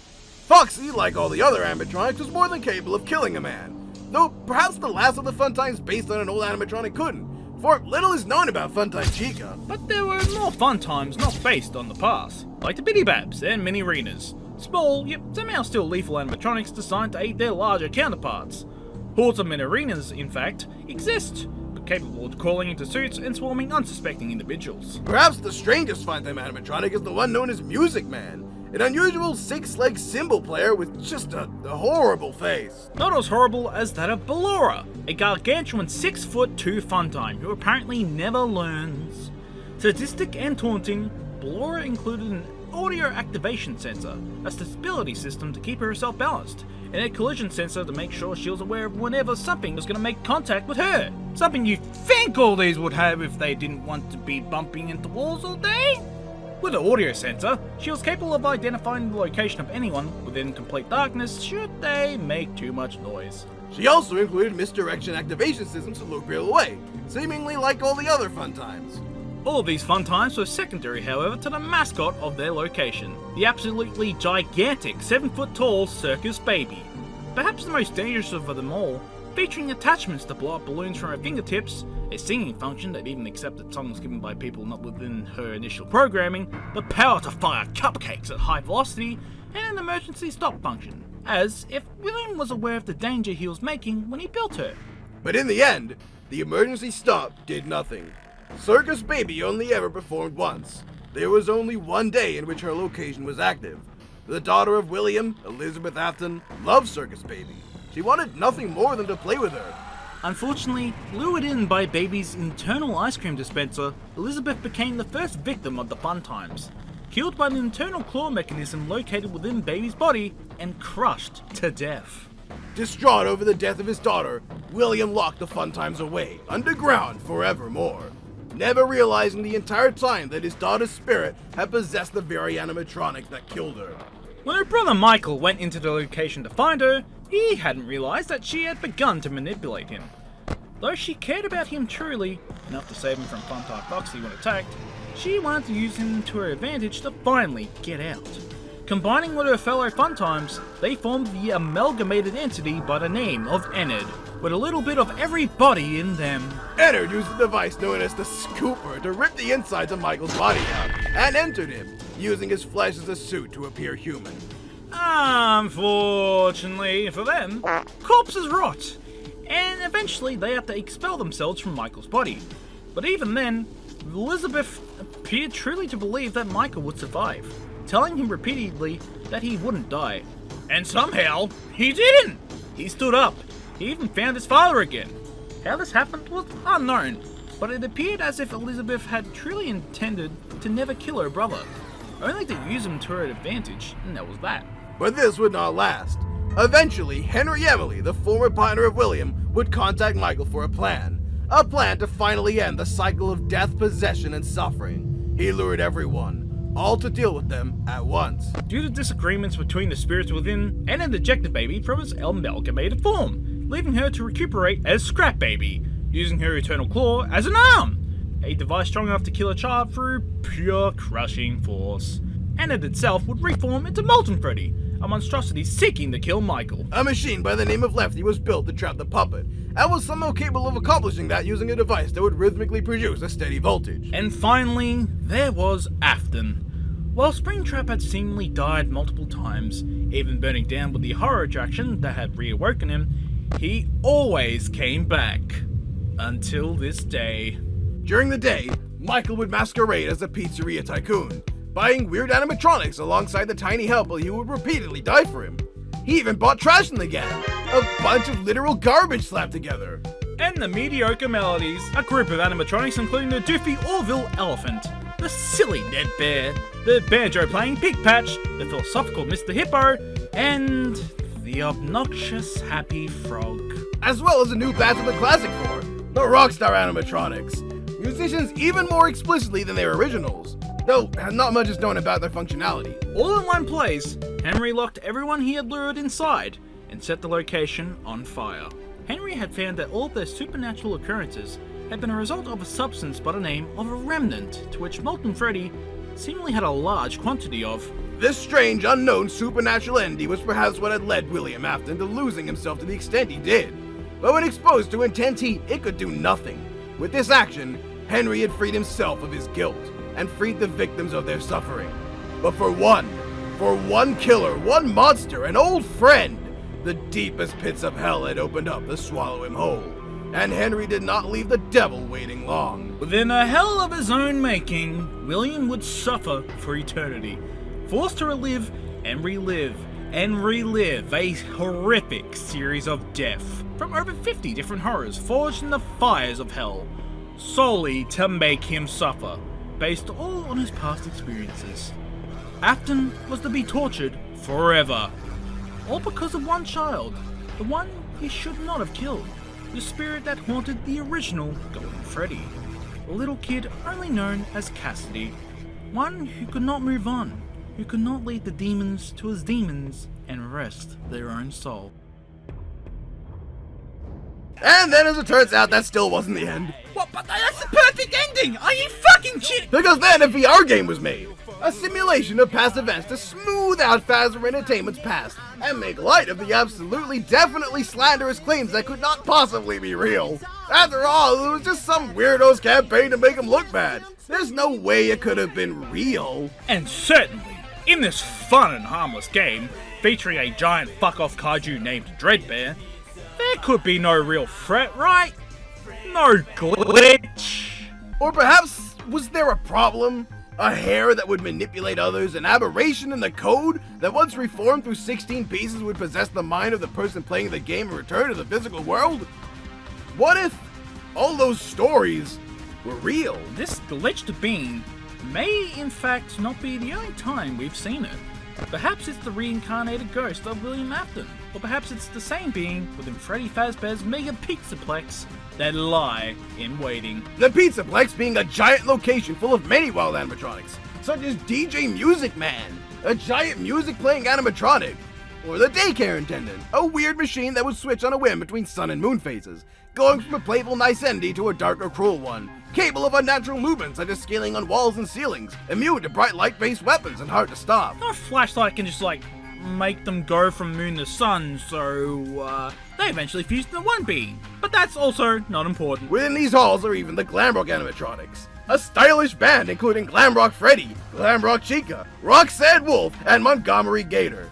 Foxy, like all the other animatronics, was more than capable of killing a man, though perhaps the last of the Funtimes based on an old animatronic couldn't, for little is known about Funtime Chica. But there were more Funtimes not based on the past, like the Bitty Babs and Mini Arenas. Small, yet somehow still lethal animatronics designed to aid their larger counterparts. Hordes of Mini Arenas, in fact, exist, but capable of crawling into suits and swarming unsuspecting individuals. Perhaps the strangest Funtime animatronic is the one known as Music Man, an unusual six-legged cymbal player with just a horrible face. Not as horrible as that of Ballora, a gargantuan 6'2" Funtime who apparently never learns. Sadistic and taunting, Ballora included an audio activation sensor, a stability system to keep herself balanced, and a collision sensor to make sure she was aware of whenever something was going to make contact with her. Something you think all these would have if they didn't want to be bumping into walls all day? With an audio sensor, she was capable of identifying the location of anyone within complete darkness should they make too much noise. She also included misdirection activation systems to lure people away, seemingly like all the other Funtimes. All of these Funtimes were secondary, however, to the mascot of their location, the absolutely gigantic 7-foot-tall Circus Baby. Perhaps the most dangerous of them all, featuring attachments to blow up balloons from her fingertips, a singing function that even accepted songs given by people not within her initial programming, the power to fire cupcakes at high velocity, and an emergency stop function, as if William was aware of the danger he was making when he built her. But in the end, the emergency stop did nothing. Circus Baby only ever performed once. There was only one day in which her location was active. The daughter of William, Elizabeth Afton, loved Circus Baby. She wanted nothing more than to play with her. Unfortunately, lured in by Baby's internal ice cream dispenser, Elizabeth became the first victim of the Funtimes, killed by an internal claw mechanism located within Baby's body and crushed to death. Distraught over the death of his daughter, William locked the Funtimes away, underground forevermore, never realizing the entire time that his daughter's spirit had possessed the very animatronic that killed her. When her brother Michael went into the location to find her, he hadn't realized that she had begun to manipulate him. Though she cared about him truly, enough to save him from Funtime Foxy when attacked, she wanted to use him to her advantage to finally get out. Combining with her fellow Funtimes, they formed the amalgamated entity by the name of Ennard, with a little bit of everybody in them. Ennard used a device known as the Scooper to rip the insides of Michael's body out, and entered him, using his flesh as a suit to appear human. Unfortunately for them, corpses rot, and eventually they have to expel themselves from Michael's body. But even then, Elizabeth appeared truly to believe that Michael would survive, telling him repeatedly that he wouldn't die. And somehow, he didn't! He stood up. He even found his father again. How this happened was unknown, but it appeared as if Elizabeth had truly intended to never kill her brother, only to use him to her advantage, and that was that. But this would not last. Eventually, Henry Emily, the former partner of William, would contact Michael for a plan to finally end the cycle of death, possession, and suffering. He lured everyone, all to deal with them at once. Due to disagreements between the spirits within, Ennard ejected Baby from its amalgamated form, leaving her to recuperate as Scrap Baby, using her eternal claw as an arm, a device strong enough to kill a child through pure crushing force. Ennard itself would reform into Molten Freddy, a monstrosity seeking to kill Michael. A machine by the name of Lefty was built to trap the puppet, and was somehow capable of accomplishing that using a device that would rhythmically produce a steady voltage. And finally, there was Afton. While Springtrap had seemingly died multiple times, even burning down with the horror attraction that had reawoken him, he always came back. Until this day. During the day, Michael would masquerade as a pizzeria tycoon, buying weird animatronics alongside the tiny Helpy who would repeatedly die for him. He even bought trash in the gang, a bunch of literal garbage slapped together. And the Mediocre Melodies, a group of animatronics including the doofy Orville Elephant, the silly Ned Bear, the banjo-playing Pig Patch, the philosophical Mr. Hippo, and the obnoxious Happy Frog. As well as a new batch of the classic four, the Rockstar Animatronics. Musicians even more explicitly than their originals, though not much is known about their functionality. All in one place, Henry locked everyone he had lured inside and set the location on fire. Henry had found that all of their supernatural occurrences had been a result of a substance by the name of a remnant, to which Molten Freddy seemingly had a large quantity of. This strange, unknown supernatural entity was perhaps what had led William Afton to losing himself to the extent he did. But when exposed to intense heat, it could do nothing. With this action, Henry had freed himself of his guilt, and freed the victims of their suffering. But for one killer, one monster, an old friend, the deepest pits of hell had opened up to swallow him whole. And Henry did not leave the devil waiting long. Within a hell of his own making, William would suffer for eternity, forced to relive and relive a horrific series of death from over 50 different horrors forged in the fires of hell, solely to make him suffer, based all on his past experiences. Afton was to be tortured forever, all because of one child, the one he should not have killed, the spirit that haunted the original Golden Freddy, a little kid only known as Cassidy, one who could not move on, who could not lead the demons to his demons and rest their own soul. And then, as it turns out, that still wasn't the end. What? But that's the perfect ending! Are you fucking shit? Because then a VR game was made. A simulation of past events to smooth out Fazbear Entertainment's past and make light of the absolutely definitely slanderous claims that could not possibly be real. After all, it was just some weirdo's campaign to make him look bad. There's no way it could have been real. And certainly, in this fun and harmless game, featuring a giant fuck-off kaiju named Dreadbear, there could be no real threat, right? No glitch. Or perhaps, was there a problem? A hair that would manipulate others, an aberration in the code that once reformed through 16 pieces would possess the mind of the person playing the game and return to the physical world? What if all those stories were real? This glitched being may in fact not be the only time we've seen it. Perhaps it's the reincarnated ghost of William Afton, or perhaps it's the same being within Freddy Fazbear's Mega Pizzaplex that lie in waiting. The Pizzaplex being a giant location full of many wild animatronics, such as DJ Music Man, a giant music-playing animatronic, or the daycare attendant, a weird machine that would switch on a whim between sun and moon phases, going from a playful nice entity to a dark or cruel one, capable of unnatural movements such as scaling on walls and ceilings, immune to bright light-based weapons and hard to stop. No flashlight can just make them go from moon to sun, so they eventually fuse into one being. But that's also not important. Within these halls are even the glam rock animatronics, a stylish band including Glam Rock Freddy, Glam Rock Chica, Roxanne Wolf, and Montgomery Gator.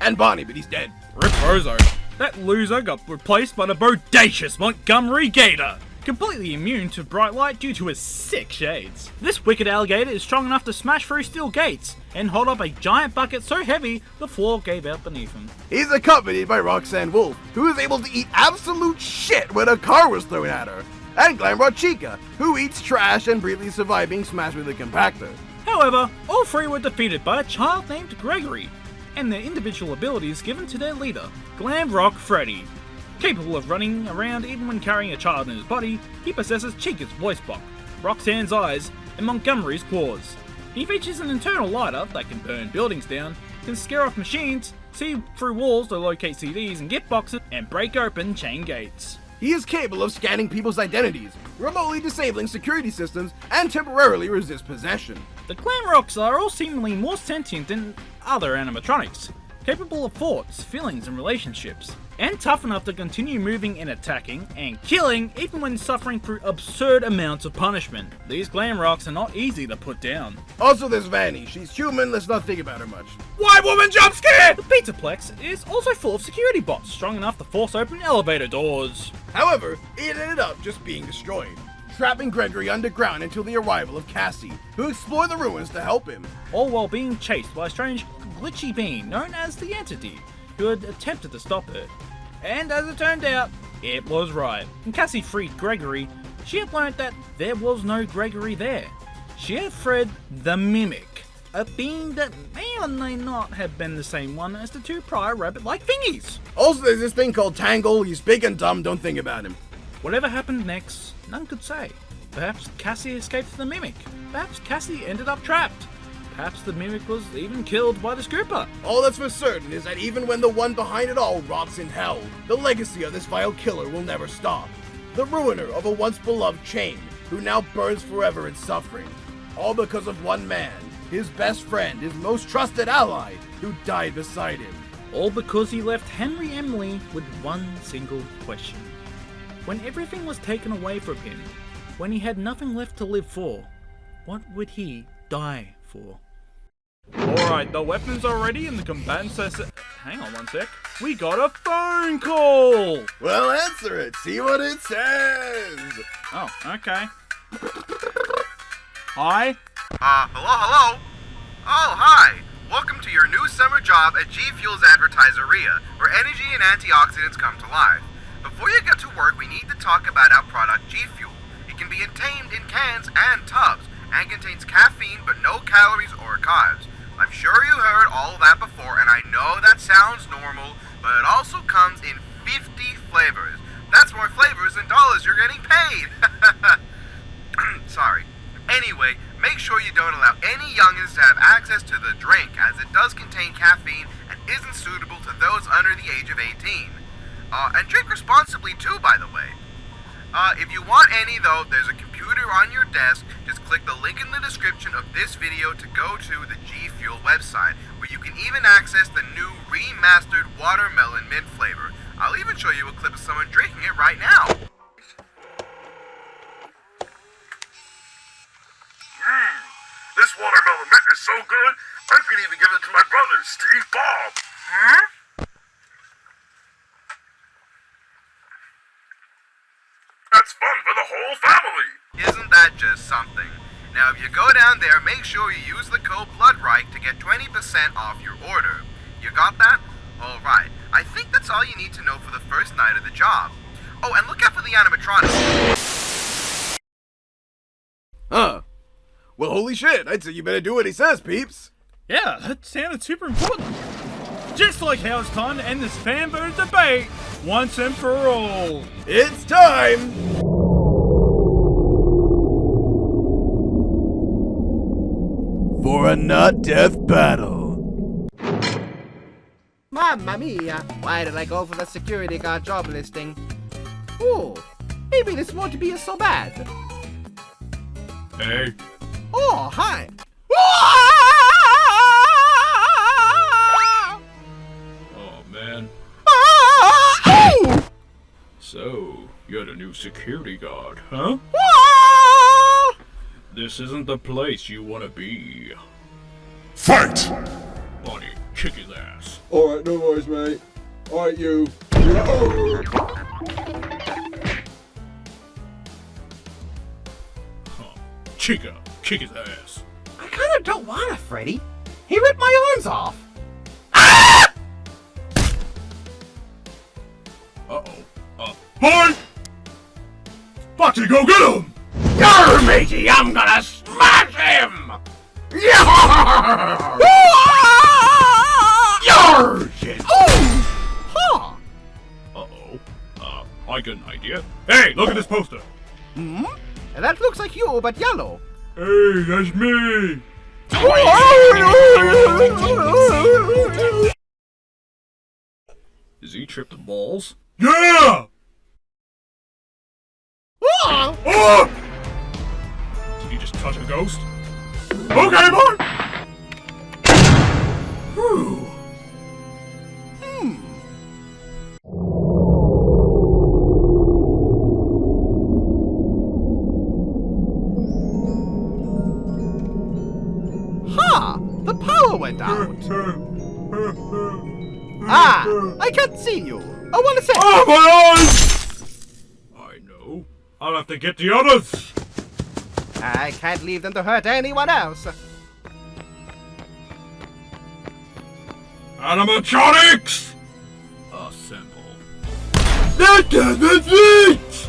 And Bonnie, but he's dead. Rip Bozo. That loser got replaced by the bodacious Montgomery Gator, completely immune to bright light due to his sick shades. This wicked alligator is strong enough to smash through steel gates and hold up a giant bucket so heavy the floor gave out beneath him. He's accompanied by Roxanne Wolf, who is able to eat absolute shit when a car was thrown at her, and Glamrock Chica, who eats trash and briefly survives being smashed with a compactor. However, all three were defeated by a child named Gregory, and their individual abilities given to their leader, Glam Rock Freddy. Capable of running around even when carrying a child in his body, he possesses Chica's voice box, Roxanne's eyes, and Montgomery's claws. He features an internal lighter that can burn buildings down, can scare off machines, see through walls to locate CDs and gift boxes, and break open chain gates. He is capable of scanning people's identities, remotely disabling security systems, and temporarily resist possession. The Glam Rocks are all seemingly more sentient than other animatronics, capable of thoughts, feelings, and relationships, and tough enough to continue moving and attacking and killing even when suffering through absurd amounts of punishment. These Glam Rocks are not easy to put down. Also there's Vanny. She's human, let's not think about her much. White woman jump scare! The Pizzaplex is also full of security bots strong enough to force open elevator doors. However, it ended up just being destroyed, trapping Gregory underground until the arrival of Cassie, who explored the ruins to help him. All while being chased by a strange, glitchy being known as the Entity, who had attempted to stop her. And as it turned out, it was right. When Cassie freed Gregory, she had learned that there was no Gregory there. She had Fred the Mimic, a being that may or may not have been the same one as the two prior rabbit-like thingies. Also, there's this thing called Tangle. He's big and dumb, don't think about him. Whatever happened next, none could say. Perhaps Cassie escaped the Mimic. Perhaps Cassie ended up trapped. Perhaps the Mimic was even killed by the Scooper. All that's for certain is that even when the one behind it all rots in hell, the legacy of this vile killer will never stop. The ruiner of a once beloved chain, who now burns forever in suffering. All because of one man, his best friend, his most trusted ally, who died beside him. All because he left Henry Emily with one single question. When everything was taken away from him, when he had nothing left to live for, what would he die for? Alright, the weapons are ready and the combatants are set. Hang on one sec. We got a phone call! Well, answer it. See what it says. Oh, okay. Hi? Hello? Oh, hi! Welcome to your new summer job at G Fuel's Advertiseria, where energy and antioxidants come to life. Before you get to work, we need to talk about our product, G Fuel. It can be obtained in cans and tubs, and contains caffeine but no calories or carbs. I'm sure you heard all of that before, and I know that sounds normal, but it also comes in 50 flavors. That's more flavors than dollars you're getting paid! Sorry. Anyway, make sure you don't allow any youngins to have access to the drink, as it does contain caffeine and isn't suitable to those under the age of 18. And drink responsibly too, by the way. If you want any though, there's a computer on your desk. Just click the link in the description of this video to go to the G Fuel website, where you can even access the new remastered watermelon mint flavor. I'll even show you a clip of someone drinking it right now. This watermelon mint is so good, I could even give it to my brother, Steve Bob. Huh? That's fun for the whole family. Isn't that just something? Now if you go down there, make sure you use the code BLOODRIGHT to get 20% off your order. You got that? Alright, I think that's all you need to know for the first night of the job. Oh, and look out for the animatronics. Huh. Well, holy shit, I'd say you better do what he says, peeps. Yeah, that sounded super important. Just like how it's time to end this fan-voted debate once and for all. It's time for a not-death battle. Mamma mia, why did I go for the security guard job listing? Ooh, maybe this won't be so bad. Hey. Oh, hi. Oh, man. Oh! So, you're the new security guard, huh? This isn't the place you want to be. Fight! Bonnie, kick his ass. Alright, no worries, mate. Alright, you. Chica, kick his ass. I kinda don't wanna, Freddy. He ripped my arms off. Boy! Foxy, go get him! Yarr, matey, I'm gonna smash him! Yarr! Yarr! Shit! Huh. I got an idea. Hey, look at this poster! Hmm? That looks like you, but yellow. Hey, that's me! Is he tripped the balls? Yeah! Oh! Did you just touch a ghost? Okay, boy! Whew. Ha! The power went out. Ah! I can't see you. I wanna say. Oh, my eyes! I know. I'll have to get the others. I can't leave them to hurt anyone else. Animatronics! Assemble. That's it!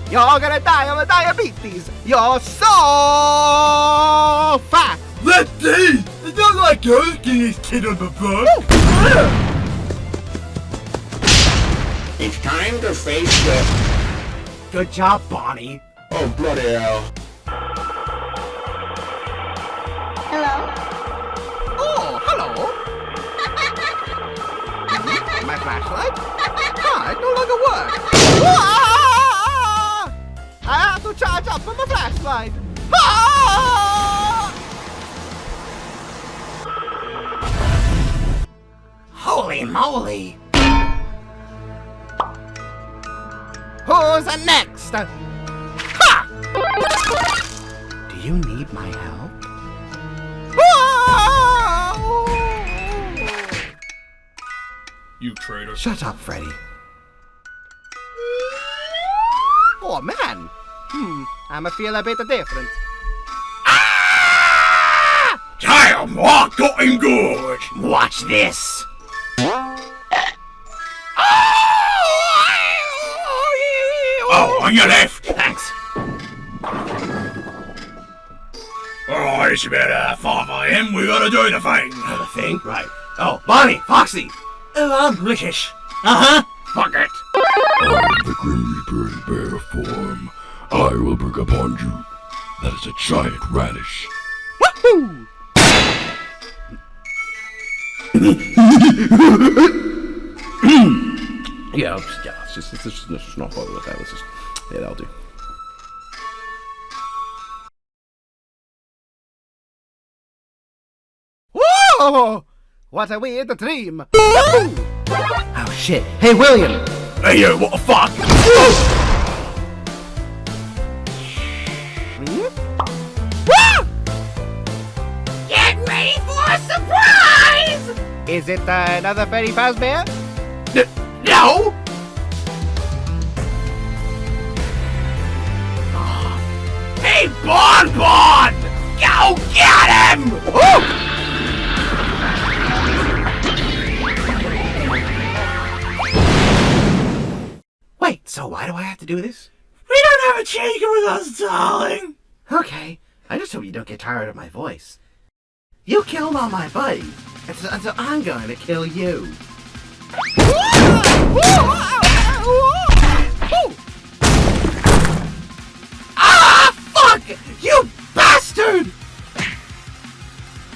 You're gonna die of a diabetes. You're so fat. Let's see! It's not like asking this kid on the bus. It's time to face the... Good job, Bonnie. Oh, bloody hell. Hello? Oh, hello. My flashlight? Ah, it no longer works. Ah! I have to charge up from my flashlight. Ah! Holy moly! Who's next? Ha! Do you need my help? Ah! You traitor. Shut up, Freddy. Oh, man. I'ma feel a bit different. Damn, what got him good? Watch this. Oh, on your left. Thanks. Alright, it's about 5 AM. We gotta do the thing. The thing? Right. Oh, Bonnie, Foxy. Oh, I'm British. Fuck it. I am the Grim Reaper in bear form. I will bring upon you. That is a giant radish. Woohoo! Yeah, let's just not bother with that. Let's just, yeah, that'll do. Whoa! What a weird dream! Oh shit! Hey, William! Hey, yo, what the fuck? Get ready for a surprise! Is it another Freddy Fazbear? No! Hey, Bon! Go get him! Wait, so why do I have to do this? We don't have a Chica with us, darling. Okay, I just hope you don't get tired of my voice. You killed all my buddy, and so I'm going to kill you. Ah, fuck! You bastard!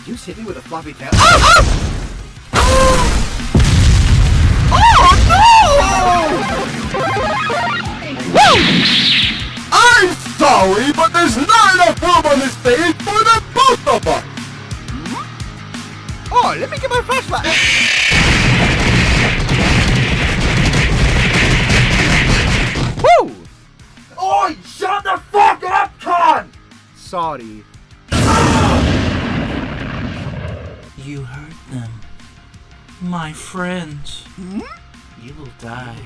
You hit me with a floppy tail. Oh no! I'm sorry, but there's not enough room on this stage for the both of us! Oh, let me get my flashlight! Woo! Oi, shut the fuck up, cunt! Sorry. You hurt them. My friends. You will die.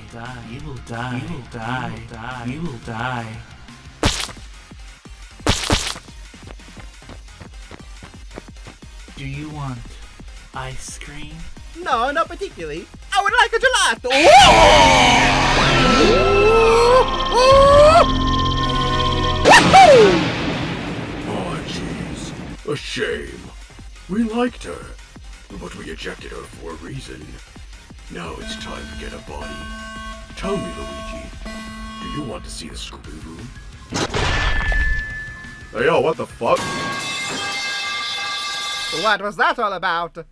You will die. You will die. You will die. Do you want ice cream? No, not particularly. I would like a gelato. Oh, jeez. A shame. We liked her, but we ejected her for a reason. Now it's time to get a body. Tell me, Luigi, do you want to see the Scooby Room? Hey, yo, what the fuck? What was that all about?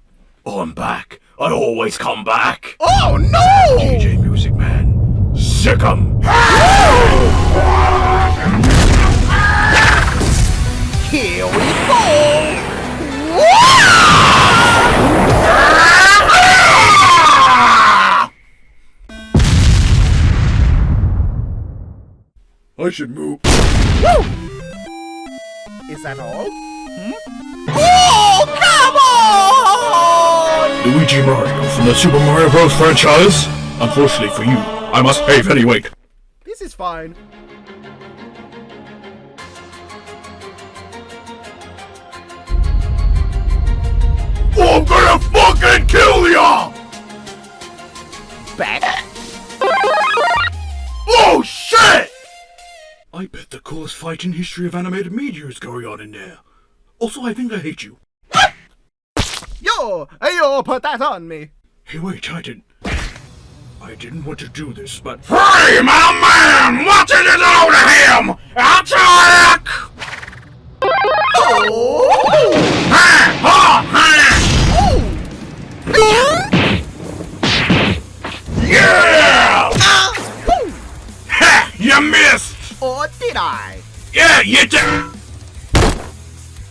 Oh, I'm back. I always come back. Oh no! DJ Music Man, sick 'em. Here we go! I should move. Woo! Is that all? Oh, come on! Luigi Mario from the Super Mario Bros. Franchise? Unfortunately for you, I must behave anyway. This is fine. I'm gonna fucking kill ya! Back. Oh shit! I bet the coolest fight in history of animated media is going on in there. Also, I think I hate you. Oh, you put that on me. Hey, wait, I didn't want to do this, but... Hey, my man! What did you do to him? Attack! Yeah! Ha! You missed! Or did I? Yeah, you did!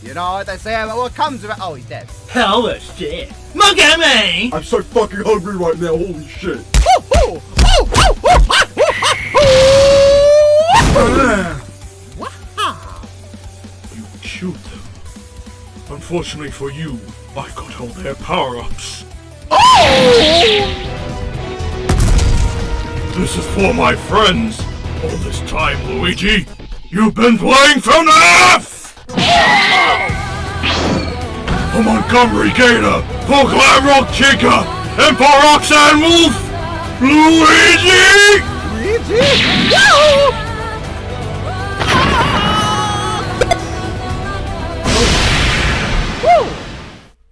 You know what they say about what comes of it? Oh, he's dead. Hell of shit. Look at me! I'm so fucking hungry right now, holy shit. You killed them. Unfortunately for you, I got all their power-ups. This is for my friends. All this time, Luigi, you've been playing FNaF! For Montgomery Gator, for Glam Rock Chica, and for Rockstar Wolf, Luigi!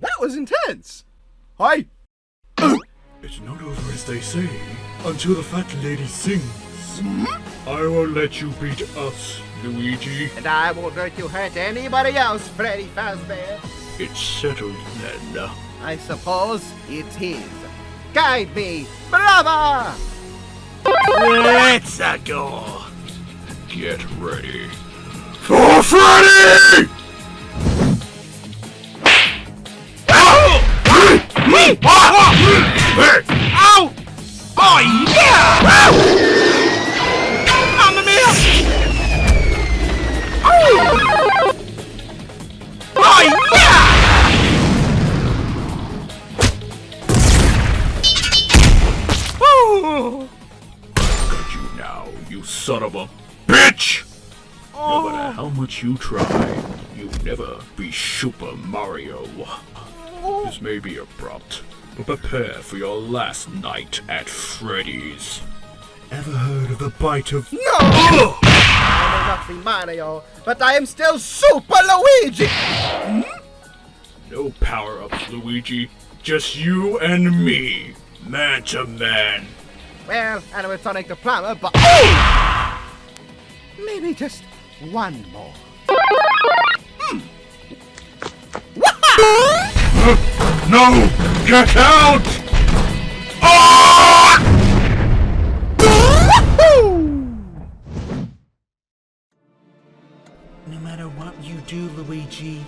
That was intense. Hi. It's not over as they say, until the fat lady sings. I won't let you beat us, Luigi. And I won't let you hurt anybody else, Freddy Fazbear. It's settled then. I suppose it's his. Guide me, brother! Let's go. Get ready. For Freddy! Ow! Oh, yeah! Mamma mia! Oh, yeah! Got you now, you son of a bitch! No matter how much you try, you'll never be Super Mario. This may be abrupt, but prepare for your last night at Freddy's. Ever heard of the bite of... No! I may not be Mario, but I am still Super Luigi! No power-ups, Luigi. Just you and me, man to man. Well, animatronic the plumber, but... Oh! Maybe just one more. No! Get out! Oh! No matter what you do, Luigi,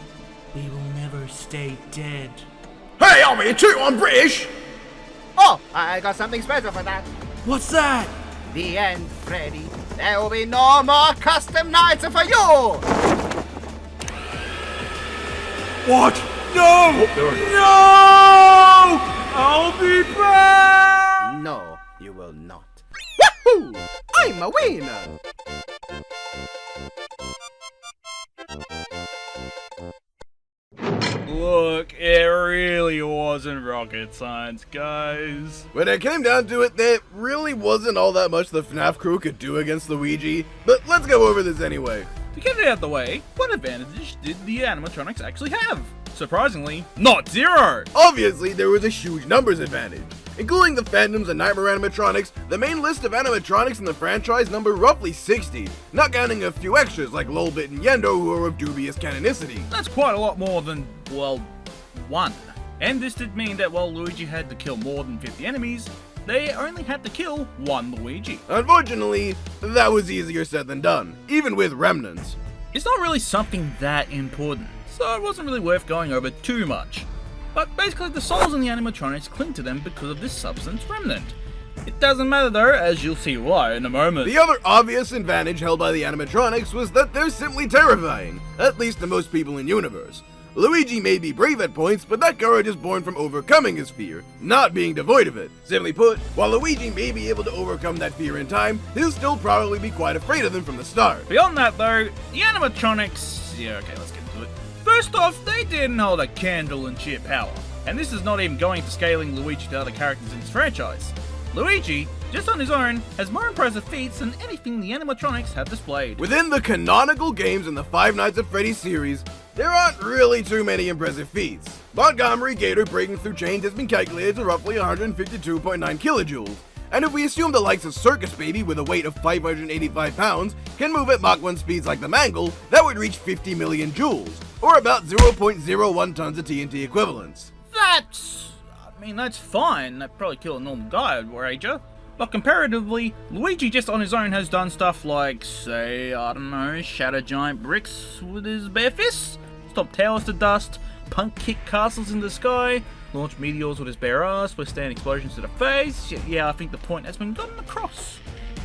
we will never stay dead. Hey, I'm here too, I'm British! Oh, I got something special for that. What's that? The end, Freddy. There will be no more custom nights for you! What? No! No! I'll be back! No, you will not. Woohoo! I'm a winner! Look, it really wasn't rocket science, guys. When it came down to it, there really wasn't all that much the FNaF crew could do against Luigi, but let's go over this anyway. To get it out of the way, what advantage did the animatronics actually have? Surprisingly, not zero! Obviously, there was a huge numbers advantage. Including the Phantoms and Nightmare animatronics, the main list of animatronics in the franchise number roughly 60, not counting a few extras like Lolbit and Yendo who are of dubious canonicity. That's quite a lot more than, well, one. And this did mean that while Luigi had to kill more than 50 enemies, they only had to kill one Luigi. Unfortunately, that was easier said than done, even with remnants. It's not really something that important, so it wasn't really worth going over too much. But basically the souls in the animatronics cling to them because of this substance remnant. It doesn't matter though, as you'll see why in a moment. The other obvious advantage held by the animatronics was that they're simply terrifying, at least to most people in universe. Luigi may be brave at points, but that courage is born from overcoming his fear, not being devoid of it. Simply put, while Luigi may be able to overcome that fear in time, he'll still probably be quite afraid of them from the start. Beyond that though, the animatronics... yeah, okay, let's get into it. First off, they didn't hold a candle in sheer power. And this is not even going to scaling Luigi to other characters in this franchise. Luigi, just on his own, has more impressive feats than anything the animatronics have displayed. Within the canonical games in the Five Nights at Freddy's series, there aren't really too many impressive feats. Montgomery Gator breaking through chains has been calculated to roughly 152.9 kilojoules, and if we assume the likes of Circus Baby with a weight of 585 pounds can move at Mach 1 speeds like the Mangle, that would reach 50 million joules, or about 0.01 tons of TNT equivalents. That's fine. That'd probably kill a normal guy, I'd wager. But comparatively, Luigi just on his own has done stuff like, say, I don't know, shatter giant bricks with his bare fists, stop towers to dust, punk kick castles in the sky, launch meteors with his bare ass, withstand explosions to the face. Yeah, I think the point has been gotten across.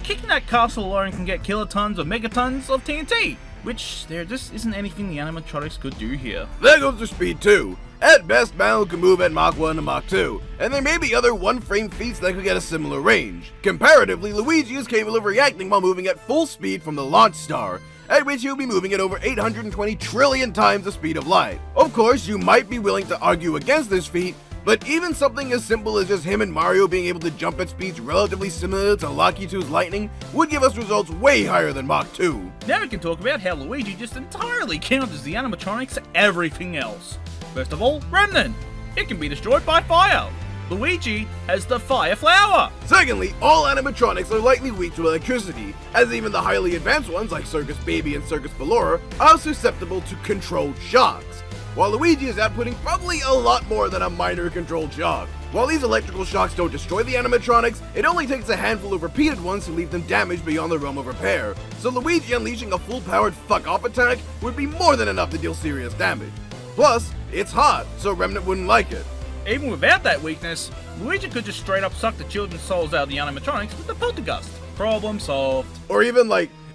Kicking that castle alone can get kilotons or megatons of TNT, which there just isn't anything the animatronics could do here. There goes their speed too. At best, Mangle can move at Mach 1 to Mach 2, and there may be other one-frame feats that could get a similar range. Comparatively, Luigi is capable of reacting while moving at full speed from the launch star, at which he will be moving at over 820 trillion times the speed of light. Of course, you might be willing to argue against this feat, but even something as simple as just him and Mario being able to jump at speeds relatively similar to Lucky 2's lightning would give us results way higher than Mach 2. Now we can talk about how Luigi just entirely counters the animatronics to everything else. First of all, Remnant. It can be destroyed by fire. Luigi has the Fire Flower. Secondly, all animatronics are likely weak to electricity, as even the highly advanced ones like Circus Baby and Circus Ballora are susceptible to controlled shocks, while Luigi is outputting probably a lot more than a minor controlled shock. While these electrical shocks don't destroy the animatronics, it only takes a handful of repeated ones to leave them damaged beyond the realm of repair, so Luigi unleashing a full-powered fuck-off attack would be more than enough to deal serious damage. Plus, it's hot, so Remnant wouldn't like it. Even without that weakness, Luigi could just straight up suck the children's souls out of the animatronics with the poltergust. Problem solved. Or even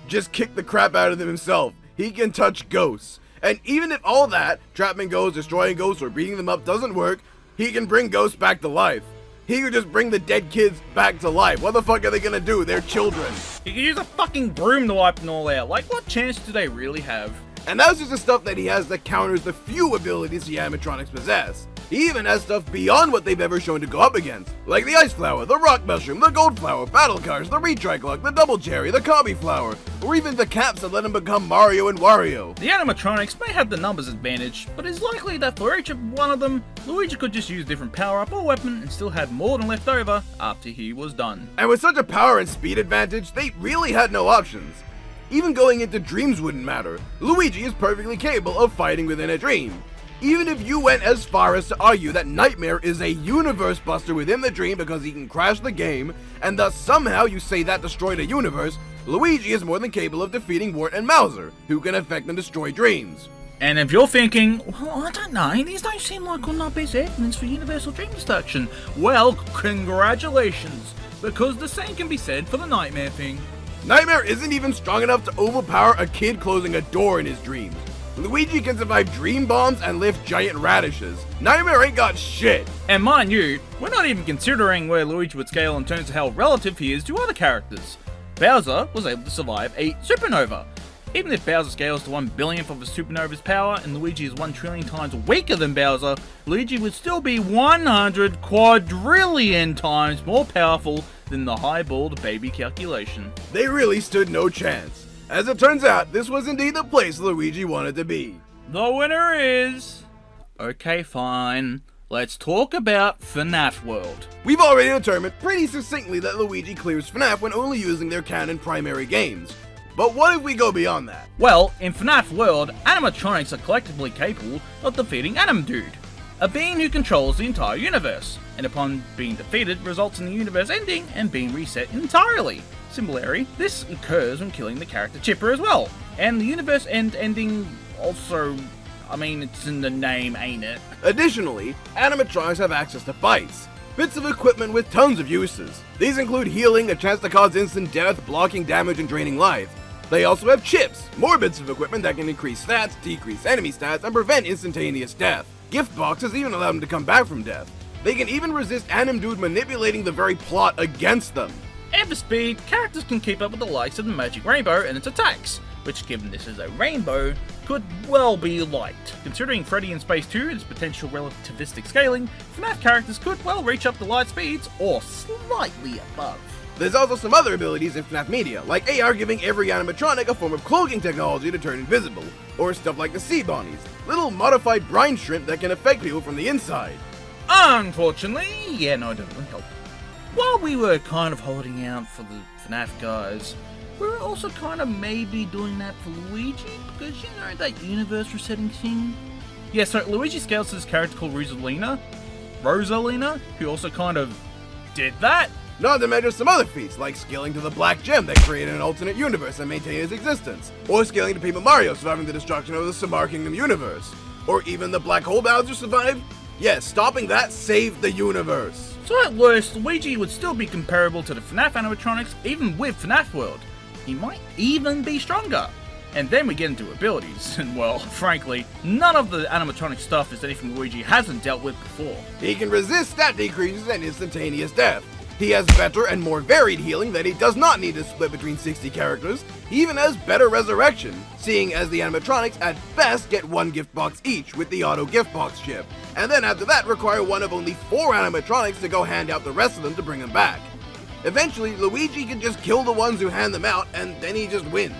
just kick the crap out of them himself. He can touch ghosts. And even if all that, trapping ghosts, destroying ghosts, or beating them up doesn't work, he can bring ghosts back to life. He could just bring the dead kids back to life. What the fuck are they gonna do? They're children. He could use a fucking broom to wipe them all out. What chance do they really have? And that's just the stuff that he has that counters the few abilities the animatronics possess. He even has stuff beyond what they've ever shown to go up against, like the Ice Flower, the Rock Mushroom, the Gold Flower, Battle Cars, the Retry Clock, the Double Cherry, the Cobbie Flower, or even the caps that let him become Mario and Wario. The animatronics may have the numbers advantage, but it's likely that for each of one of them, Luigi could just use different power-up or weapon and still have more than left over after he was done. And with such a power and speed advantage, they really had no options. Even going into dreams wouldn't matter. Luigi is perfectly capable of fighting within a dream. Even if you went as far as to argue that Nightmare is a universe buster within the dream because he can crash the game, and thus somehow you say that destroyed a universe, Luigi is more than capable of defeating Wart and Mauser, who can affect and destroy dreams. And if you're thinking, well, I don't know, these don't seem like all not best evidence for universal dream destruction, well, congratulations, because the same can be said for the Nightmare thing. Nightmare isn't even strong enough to overpower a kid closing a door in his dreams. Luigi can survive dream bombs and lift giant radishes. Nightmare ain't got shit. And mind you, we're not even considering where Luigi would scale in terms of how relative he is to other characters. Bowser was able to survive a supernova. Even if Bowser scales to 1/1000th of a supernova's power and Luigi is 1 trillion times weaker than Bowser, Luigi would still be 100 quadrillion times more powerful than the highballed baby calculation. They really stood no chance. As it turns out, this was indeed the place Luigi wanted to be. The winner is... Okay, fine. Let's talk about FNaF World. We've already determined pretty succinctly that Luigi clears FNaF when only using their canon primary games. But what if we go beyond that? Well, in FNaF World, animatronics are collectively capable of defeating Anim Dude, a being who controls the entire universe, and upon being defeated results in the universe ending and being reset entirely. Similarly, this occurs when killing the character Chipper as well, and the universe ending also, it's in the name, ain't it? Additionally, animatronics have access to bites, bits of equipment with tons of uses. These include healing, a chance to cause instant death, blocking damage, and draining life. They also have chips, more bits of equipment that can increase stats, decrease enemy stats, and prevent instantaneous death. Gift boxes even allow them to come back from death. They can even resist Anim Dude manipulating the very plot against them. And for speed, characters can keep up with the likes of the Magic Rainbow and its attacks, which, given this is a rainbow, could well be liked. Considering Freddy in Space 2 and its potential relativistic scaling, FNaF characters could well reach up to light speeds or slightly above. There's also some other abilities in FNAF media, like AR giving every animatronic a form of cloaking technology to turn invisible, or stuff like the sea bonnies, little modified brine shrimp that can affect people from the inside. Unfortunately, yeah, no, it doesn't really help. While we were kind of holding out for the FNAF guys, we were also kind of maybe doing that for Luigi, because you know that universe resetting thing? Yeah, so Luigi scales this character called Rosalina, who also kind of did that. Not to mention some other feats, like scaling to the Black Gem that created an alternate universe and maintained its existence, or scaling to Paper Mario surviving the destruction of the Samar Kingdom universe, or even the Black Hole Bowser survived. Yes, stopping that saved the universe. So at worst, Luigi would still be comparable to the FNAF animatronics, even with FNAF World. He might even be stronger. And then we get into abilities, and well, frankly, none of the animatronic stuff is anything Luigi hasn't dealt with before. He can resist stat decreases and instantaneous death. He has better and more varied healing that he does not need to split between 60 characters. He even has better resurrection, seeing as the animatronics at best get one gift box each with the auto gift box chip, and then after that require one of only 4 animatronics to go hand out the rest of them to bring them back. Eventually, Luigi can just kill the ones who hand them out, and then he just wins.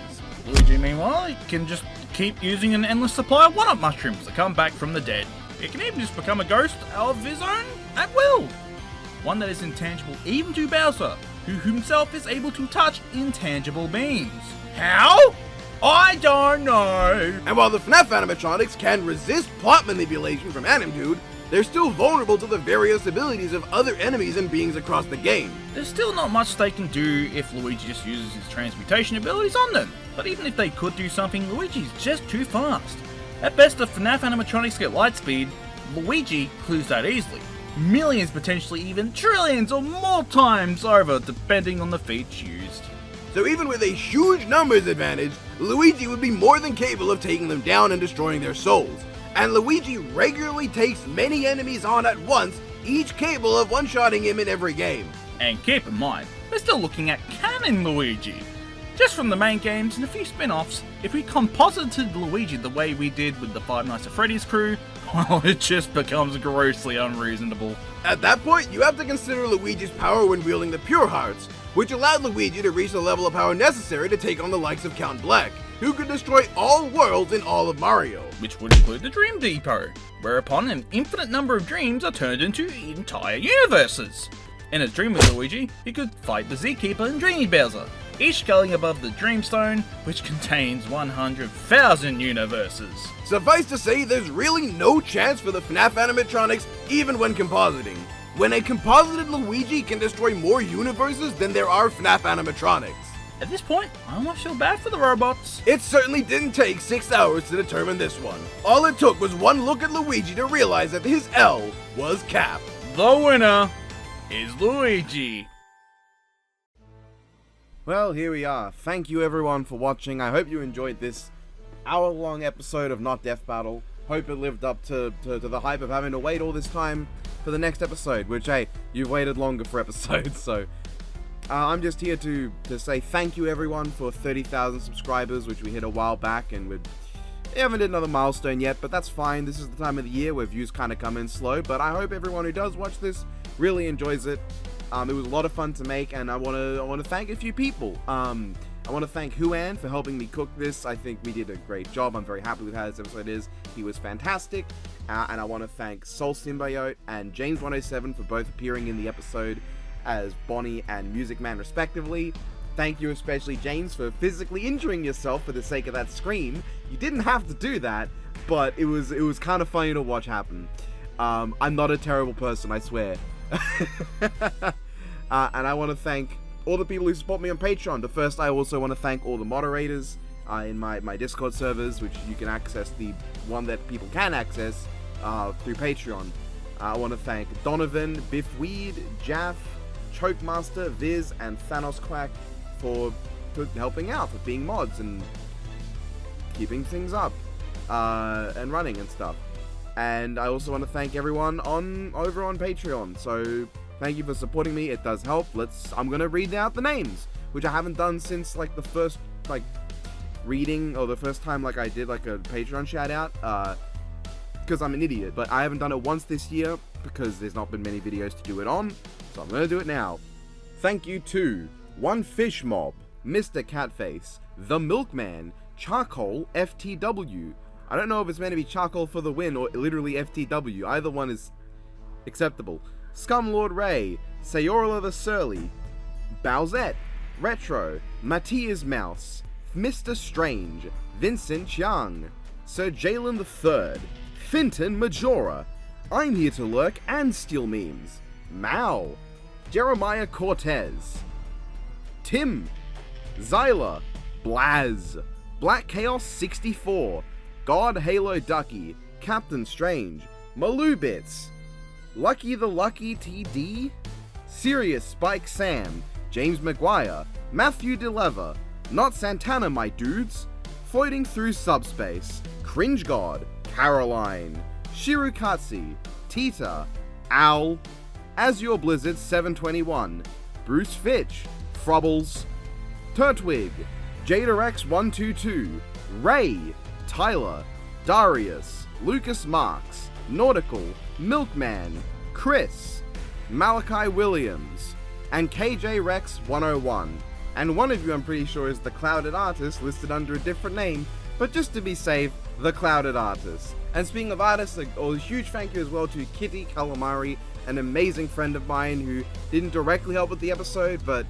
Luigi, meanwhile, he can just keep using an endless supply of one-up mushrooms to come back from the dead. He can even just become a ghost of his own at will. One that is intangible even to Bowser, who himself is able to touch intangible beings. How? I don't know. And while the FNAF animatronics can resist plot manipulation from Animdude, they're still vulnerable to the various abilities of other enemies and beings across the game. There's still not much they can do if Luigi just uses his transmutation abilities on them. But even if they could do something, Luigi's just too fast. At best, if FNAF animatronics get light speed, Luigi clues that easily. Millions, potentially even trillions or more times over, depending on the feats used. So even with a huge numbers advantage, Luigi would be more than capable of taking them down and destroying their souls. And Luigi regularly takes many enemies on at once, each capable of one-shotting him in every game. And keep in mind, we're still looking at canon Luigi. Just from the main games and a few spin-offs, if we composited Luigi the way we did with the Five Nights at Freddy's crew, well, it just becomes grossly unreasonable. At that point, you have to consider Luigi's power when wielding the Pure Hearts, which allowed Luigi to reach the level of power necessary to take on the likes of Count Black, who could destroy all worlds in all of Mario. Which would include the Dream Depot, whereupon an infinite number of dreams are turned into entire universes. In a dream with Luigi, he could fight the Z-Keeper and Dreamy Bowser, each scaling above the Dreamstone, which contains 100,000 universes. Suffice to say, there's really no chance for the FNAF animatronics, even when compositing. When a composited Luigi can destroy more universes than there are FNAF animatronics. At this point, I almost feel bad for the robots. It certainly didn't take 6 hours to determine this one. All it took was one look at Luigi to realize that his L was Cap. The winner is Luigi. Well, here we are. Thank you everyone for watching. I hope you enjoyed this hour-long episode of Not Death Battle. Hope it lived up to the hype of having to wait all this time for the next episode, which, hey, you've waited longer for episodes, so... I'm just here to say thank you everyone for 30,000 subscribers, which we hit a while back, and we haven't hit another milestone yet, but that's fine. This is the time of the year where views kind of come in slow, but I hope everyone who does watch this really enjoys it. It was a lot of fun to make, and I want to thank a few people. I want to thank Huan for helping me cook this. I think we did a great job. I'm very happy with how this episode is. He was fantastic. And I want to thank Soul Symbiote and James107 for both appearing in the episode as Bonnie and Music Man respectively. Thank you especially, James, for physically injuring yourself for the sake of that scream. You didn't have to do that, but it was kind of funny to watch happen. I'm not a terrible person, I swear. And I want to thank all the people who support me on Patreon. But first, I also want to thank all the moderators in my Discord servers, which you can access, the one that people can access through Patreon. I want to thank Donovan, Biffweed, Jaff, Chokemaster, Viz, and Thanos Quack for helping out, for being mods and keeping things up and running and stuff. And I also want to thank everyone over on Patreon. So thank you for supporting me. It does help. I'm gonna read out the names, which I haven't done since like the first reading, or the first time I did a Patreon shout out. Because I'm an idiot, but I haven't done it once this year because there's not been many videos to do it on, so I'm going to do it now. Thank you to One Fish Mob, Mr. Catface, The Milkman, Charcoal FTW. I don't know if it's meant to be Charcoal for the win or literally FTW. Either one is acceptable. Scumlord Ray, Sayorla the Surly, Bowsette, Retro, Matthias Mouse, Mr. Strange, Vincent Young, Sir Jalen III, Finton Majora, I'm Here to Lurk and Steal Memes, Mao, Jeremiah Cortez, Tim, Zyla, Blaz, Black Chaos 64, God Halo Ducky, Captain Strange, Malubits, Lucky the Lucky TD, Sirius Spike Sam, James Maguire, Matthew Deleva, Not Santana My Dudes, Floating Through Subspace, Cringe God, Caroline, Shirukatsi, Tita, Owl, Azure Blizzard 721, Bruce Fitch, Frubbles, Turtwig, JadaRex122, Ray, Tyler, Darius, Lucas Marks, Nautical, Milkman, Chris, Malachi Williams, and KJ Rex 101. And one of you I'm pretty sure is the Clouded Artist listed under a different name, but just to be safe, the Clouded Artist. And speaking of artists, a huge thank you as well to Kitty Calamari, an amazing friend of mine who didn't directly help with the episode, but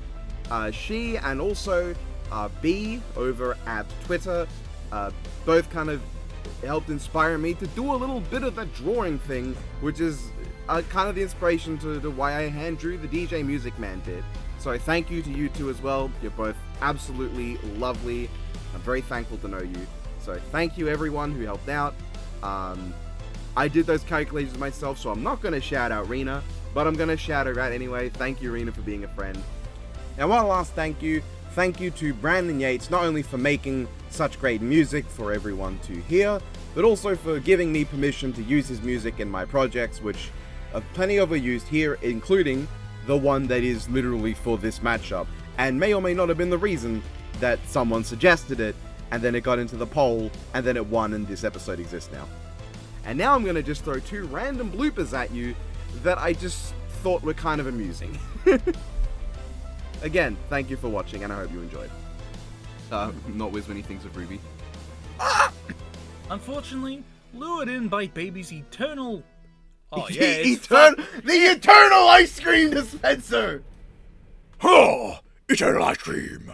she and also B over at Twitter both kind of helped inspire me to do a little bit of that drawing thing, which is kind of the inspiration to why I hand drew the DJ Music Man bit. So thank you to you two as well. You're both absolutely lovely. I'm very thankful to know you. So thank you everyone who helped out. I did those calculations myself, so I'm not going to shout out Rena, but I'm going to shout her out anyway. Thank you, Rena, for being a friend. And one last thank you to Brandon Yates, not only for making such great music for everyone to hear, but also for giving me permission to use his music in my projects, which plenty of are used here, including the one that is literally for this matchup, and may or may not have been the reason that someone suggested it, and then it got into the poll, and then it won, and this episode exists now. And now I'm going to just throw two random bloopers at you that I just thought were kind of amusing. Again, thank you for watching, and I hope you enjoyed. Not Wiz when he thinks of Ruby. Unfortunately, lured in by baby's eternal... Oh yeah, it's the eternal ice cream dispenser! Oh, eternal ice cream!